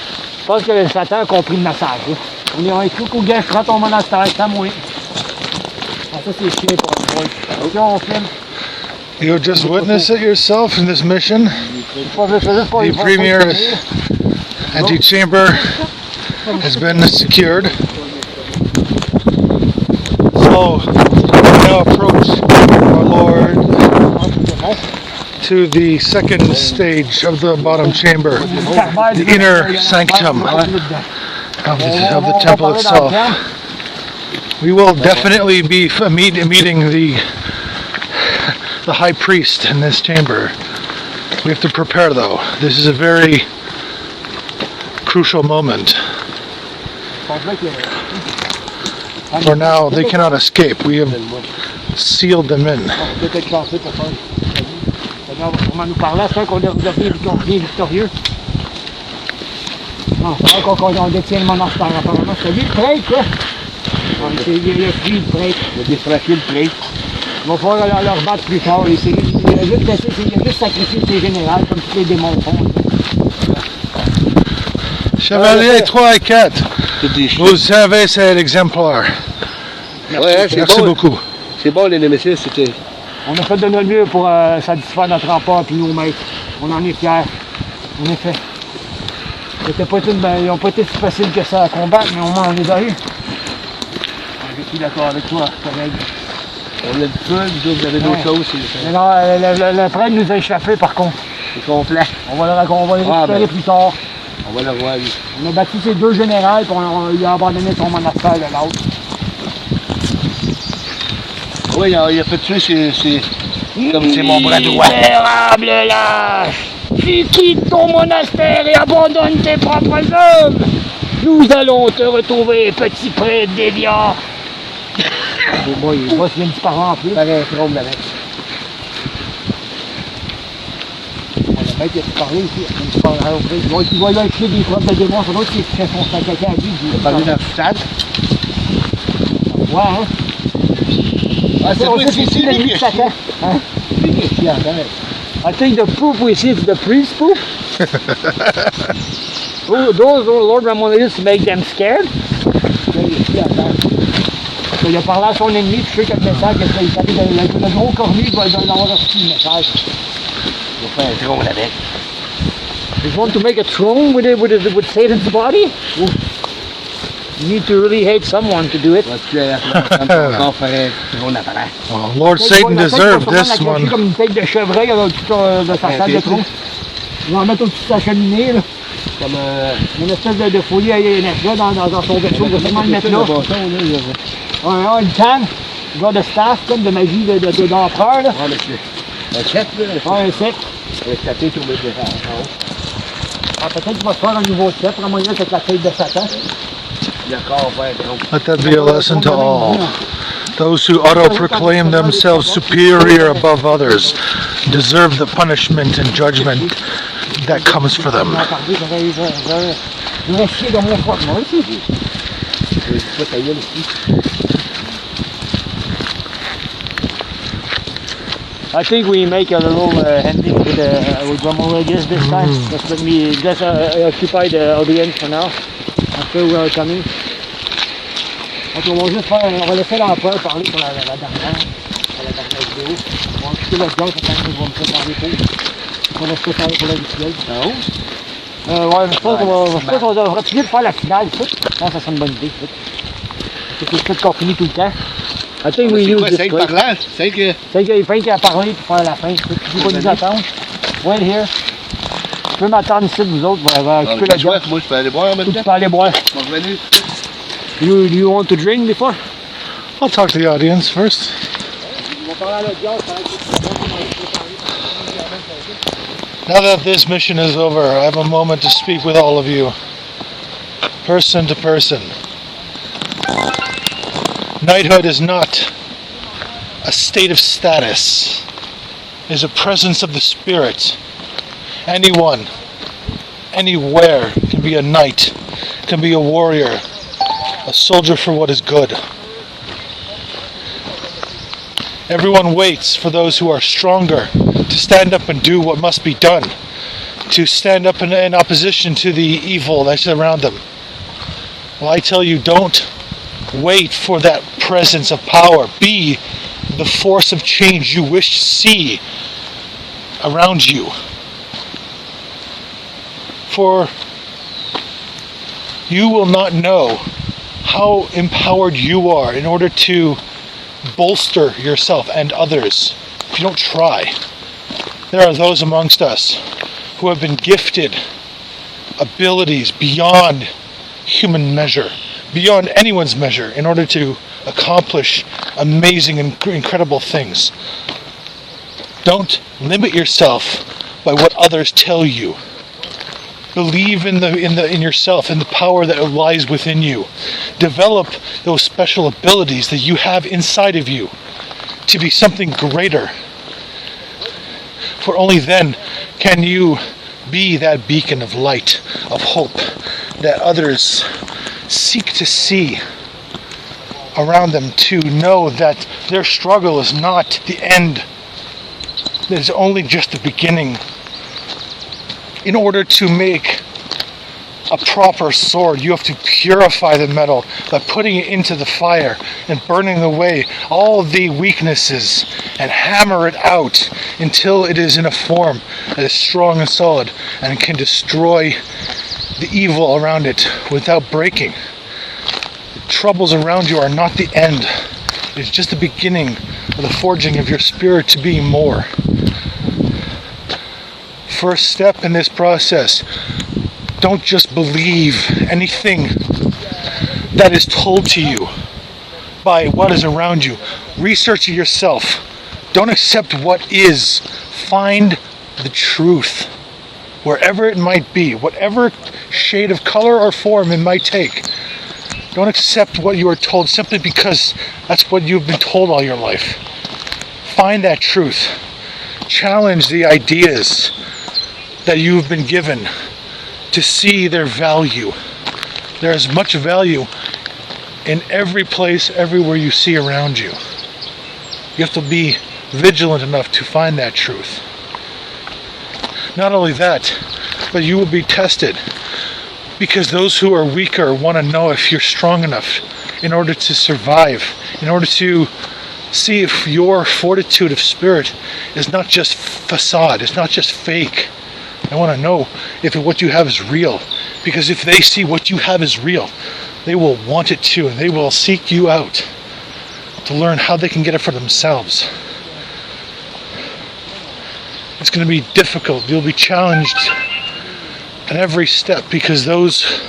pense que le Satan a compris le message. Hein? On est écrit qu'au gars, je prends ton monastère, c'est à moi. Ah, ça, c'est chiant pour le boy. Si on filme. You just witnessed it yourself in this mission. The premier's antechamber has been secured. So we now approach our Lord to the second stage of the bottom chamber, the inner sanctum of the temple itself. We will definitely be meeting the high priest in this chamber. We have to prepare though. This is a very crucial moment. For now, they cannot escape. We have sealed them in. Comment nous parler, c'est qu'on devient victorieux. Non, c'est vrai qu'on détient le monastère, apparemment. C'est lui le prêtre, là. C'est lui le prêtre. Il a défraqué le prêtre. Il va falloir leur battre plus tard. Il a juste sacrifié ses générales, comme tous les démons font. Chevalier 3 et 4, vous savez, c'est l'exemplaire. Ouais, Merci beaucoup. C'est bon, les Némésis, c'était... On a fait de notre mieux pour satisfaire notre rempart et nos maîtres. On en est fiers. En effet. Ils n'ont pas été si faciles que ça à combattre, mais au moins on les a eu. Je suis d'accord avec toi, collègue. On a du feu, vous avez d'autres choses. Mais non, le prêtre nous a échappé par contre. C'est complet. On va le récupérer plus tard. On va le voir, lui. On a battu ces deux générales et on lui a abandonné son monastère de l'autre. Oui, il a fait tuer comme c'est mon bras droit. Misérable lâche! Tu quittes ton monastère et abandonnes tes propres hommes! Nous allons te retrouver, petit prêtre déviant! Bon, il va se vient disparaître en plus. Pareil, trompe avec. Peut-être qu'il a parlé aussi. Il va là écrire des preuves de démons sur l'autre qui fait son sac à caca à lui. Il a parlé d'un stade. Ouais, hein? Ah, c'est On vrai, sait c'est aussi l'ennemi lui de qui a chié. Satan. Hein? Lui qui a chié en terre. I think the poop we see is the priest poop. Oh, those Lord Ramonis make them scared. Il a parlé à son ennemi, puis je sais que le message, le gros cornu, il va avoir reçu le message. Il va faire un trône avec. You want to make a throne with Satan's body? You need to really hate someone to do it. Vas-tu encore faire un trône apparent? Oh, Lord Satan deserved this one. Comme une tête de chevreuil au-dessus de sa salle de tronc. Il va en mettre au-dessus de sa cheminée, là. Comme Une espèce de folie à mettre là dans son vaisseau. Il va seulement le mettre là. Une canne, genre de staff, comme de magie d'empereur, là. Ah, le chef, là. Un set. Avec sa tête au milieu de en haut. Ah, peut-être qu'il va se faire un nouveau set, pour moi, avec la tête de Satan. Il a encore fait un trône. Let that be a lesson to all. Those who auto-proclaim themselves superior above others deserve the punishment and judgment that comes for them. J'aurais chié dans mon foie, moi aussi. Je vais pas tailler ici. I think we make a little ending with Romulus this time. Just let me occupy the audience for now. After we are coming. Donc on va juste faire, on va laisser l'empereur parler pour la dernière vidéo. On va occuper le gars quand ils vont me préparer pour. On va se préparer pour le rituel. En haut? Ouais, je pense qu'on devrait finir de faire la finale, ça. Je pense que ça serait une bonne idée, ça. C'est tout qu'on finit tout le temps. I think we C'est use quoi, this celle clip. par là? Celle que... C'est qu'il faut qu'il a parlé pour faire la fin. Tu vas nous attendre. Wait here. Tu peux m'attendre ici, vous autres, on va occuper le gars. Moi, je peux aller boire en même Tu temps? peux aller boire. Je suis revenu. Do you want to drink before? I'll talk to the audience first. Now that this mission is over, I have a moment to speak with all of you, person to person. Knighthood is not a state of status, it is a presence of the spirit. Anyone, anywhere can be a knight, can be a warrior, a soldier for what is good. Everyone waits for those who are stronger to stand up and do what must be done, to stand up in opposition to the evil that's around them. Well, I tell you, don't wait for that presence of power. Be the force of change you wish to see around you. For you will not know how empowered you are in order to bolster yourself and others if you don't try. There are those amongst us who have been gifted abilities beyond human measure, beyond anyone's measure, in order to accomplish amazing and incredible things. Don't limit yourself by what others tell you. Believe in yourself, in the power that lies within you. Develop those special abilities that you have inside of you to be something greater. For only then can you be that beacon of light, of hope, that others seek to see around them, to know that their struggle is not the end, that it's only just the beginning. In order to make a proper sword, you have to purify the metal by putting it into the fire and burning away all the weaknesses and hammer it out until it is in a form that is strong and solid and can destroy the evil around it without breaking. The troubles around you are not the end. It's just the beginning of the forging of your spirit to be more. First step in this process, don't just believe anything that is told to you by what is around you. Research it yourself. Don't accept what is. Find the truth, wherever it might be, whatever shade of color or form it might take. Don't accept what you are told simply because that's what you've been told all your life. Find that truth. Challenge the ideas that you've been given to see their value. There is much value in every place, everywhere you see around you. You have to be vigilant enough to find that truth. Not only that, but you will be tested, because those who are weaker want to know if you're strong enough in order to survive, in order to see if your fortitude of spirit is not just facade, it's not just fake. They want to know if what you have is real, because if they see what you have is real, they will want it too, and they will seek you out to learn how they can get it for themselves. It's going to be difficult. You'll be challenged at every step, because those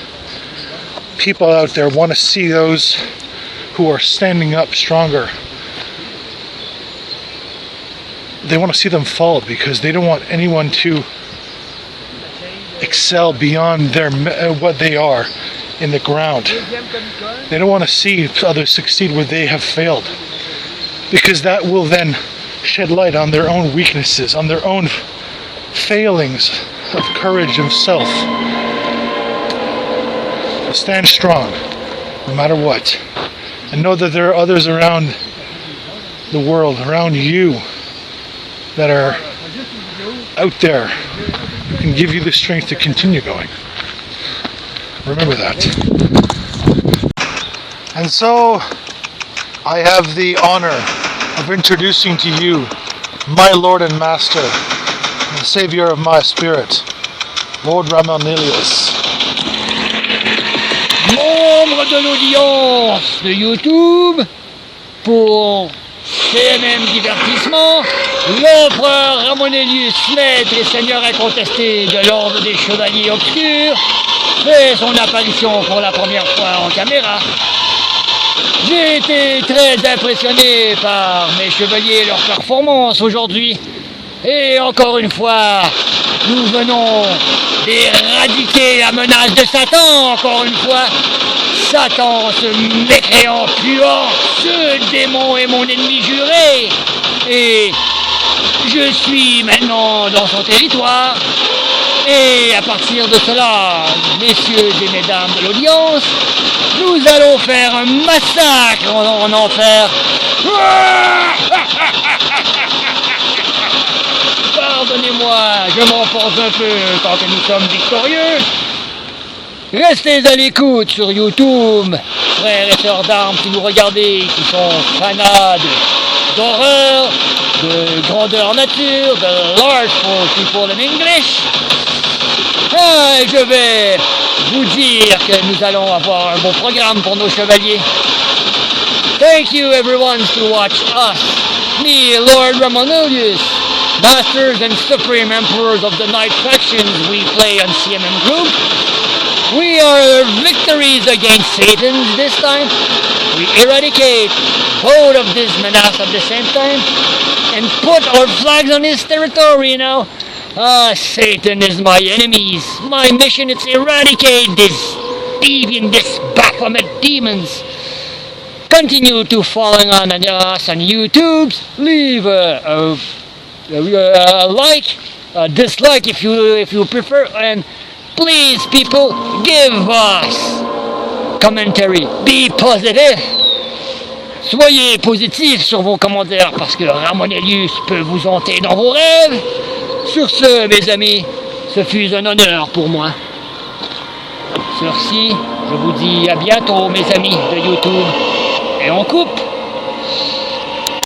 people out there want to see those who are standing up stronger. They want to see them fall, because they don't want anyone to excel beyond what they are in the ground. They don't want to see others succeed where they have failed, because that will then shed light on their own weaknesses, on their own failings of courage of self. So stand strong, no matter what, and know that there are others around the world, around you, that are out there who can give you the strength to continue going. Remember that. And so, I have the honor of introducing to you my Lord and Master, and Savior of my spirit, Lord Ramonelius. Membre de l'audience de YouTube, pour CMM Divertissement, l'empereur Ramonelius, maître et seigneur incontesté de l'ordre des chevaliers obscurs, fait son apparition pour la première fois en caméra. J'ai été très impressionné par mes chevaliers et leur performance aujourd'hui. Et encore une fois, nous venons d'éradiquer la menace de Satan, encore une fois. Satan, ce mécréant puant, ce démon est mon ennemi juré. Et je suis maintenant dans son territoire. Et à partir de cela, messieurs et mesdames de l'audience, nous allons faire un massacre en enfer. Pardonnez-moi, je m'emporte un peu quand nous sommes victorieux. Restez à l'écoute sur YouTube, frères et sœurs d'armes qui nous regardez, qui sont fanades d'horreur, de grandeur nature, de large for people in English. Et je vais vous dire que nous allons avoir un bon programme pour nos chevaliers. Thank you everyone to watch us, me, Lord Ramonelius, Masters and Supreme Emperors of the Night Factions we play on CMM Group. We are victories against Satan this time. We eradicate both of this menace at the same time and put our flags on his territory now. Satan is my enemies. My mission is to eradicate this deviant, this Baphomet demons. Continue to follow on us on YouTube. Leave a like, a dislike if you prefer, and please, people, give us commentary. Be positive. Soyez positifs sur vos commentaires, parce que Ramonelius peut vous hanter dans vos rêves. Sur ce, mes amis, ce fut un honneur pour moi. Sur ce, je vous dis à bientôt, mes amis de YouTube. Et on coupe.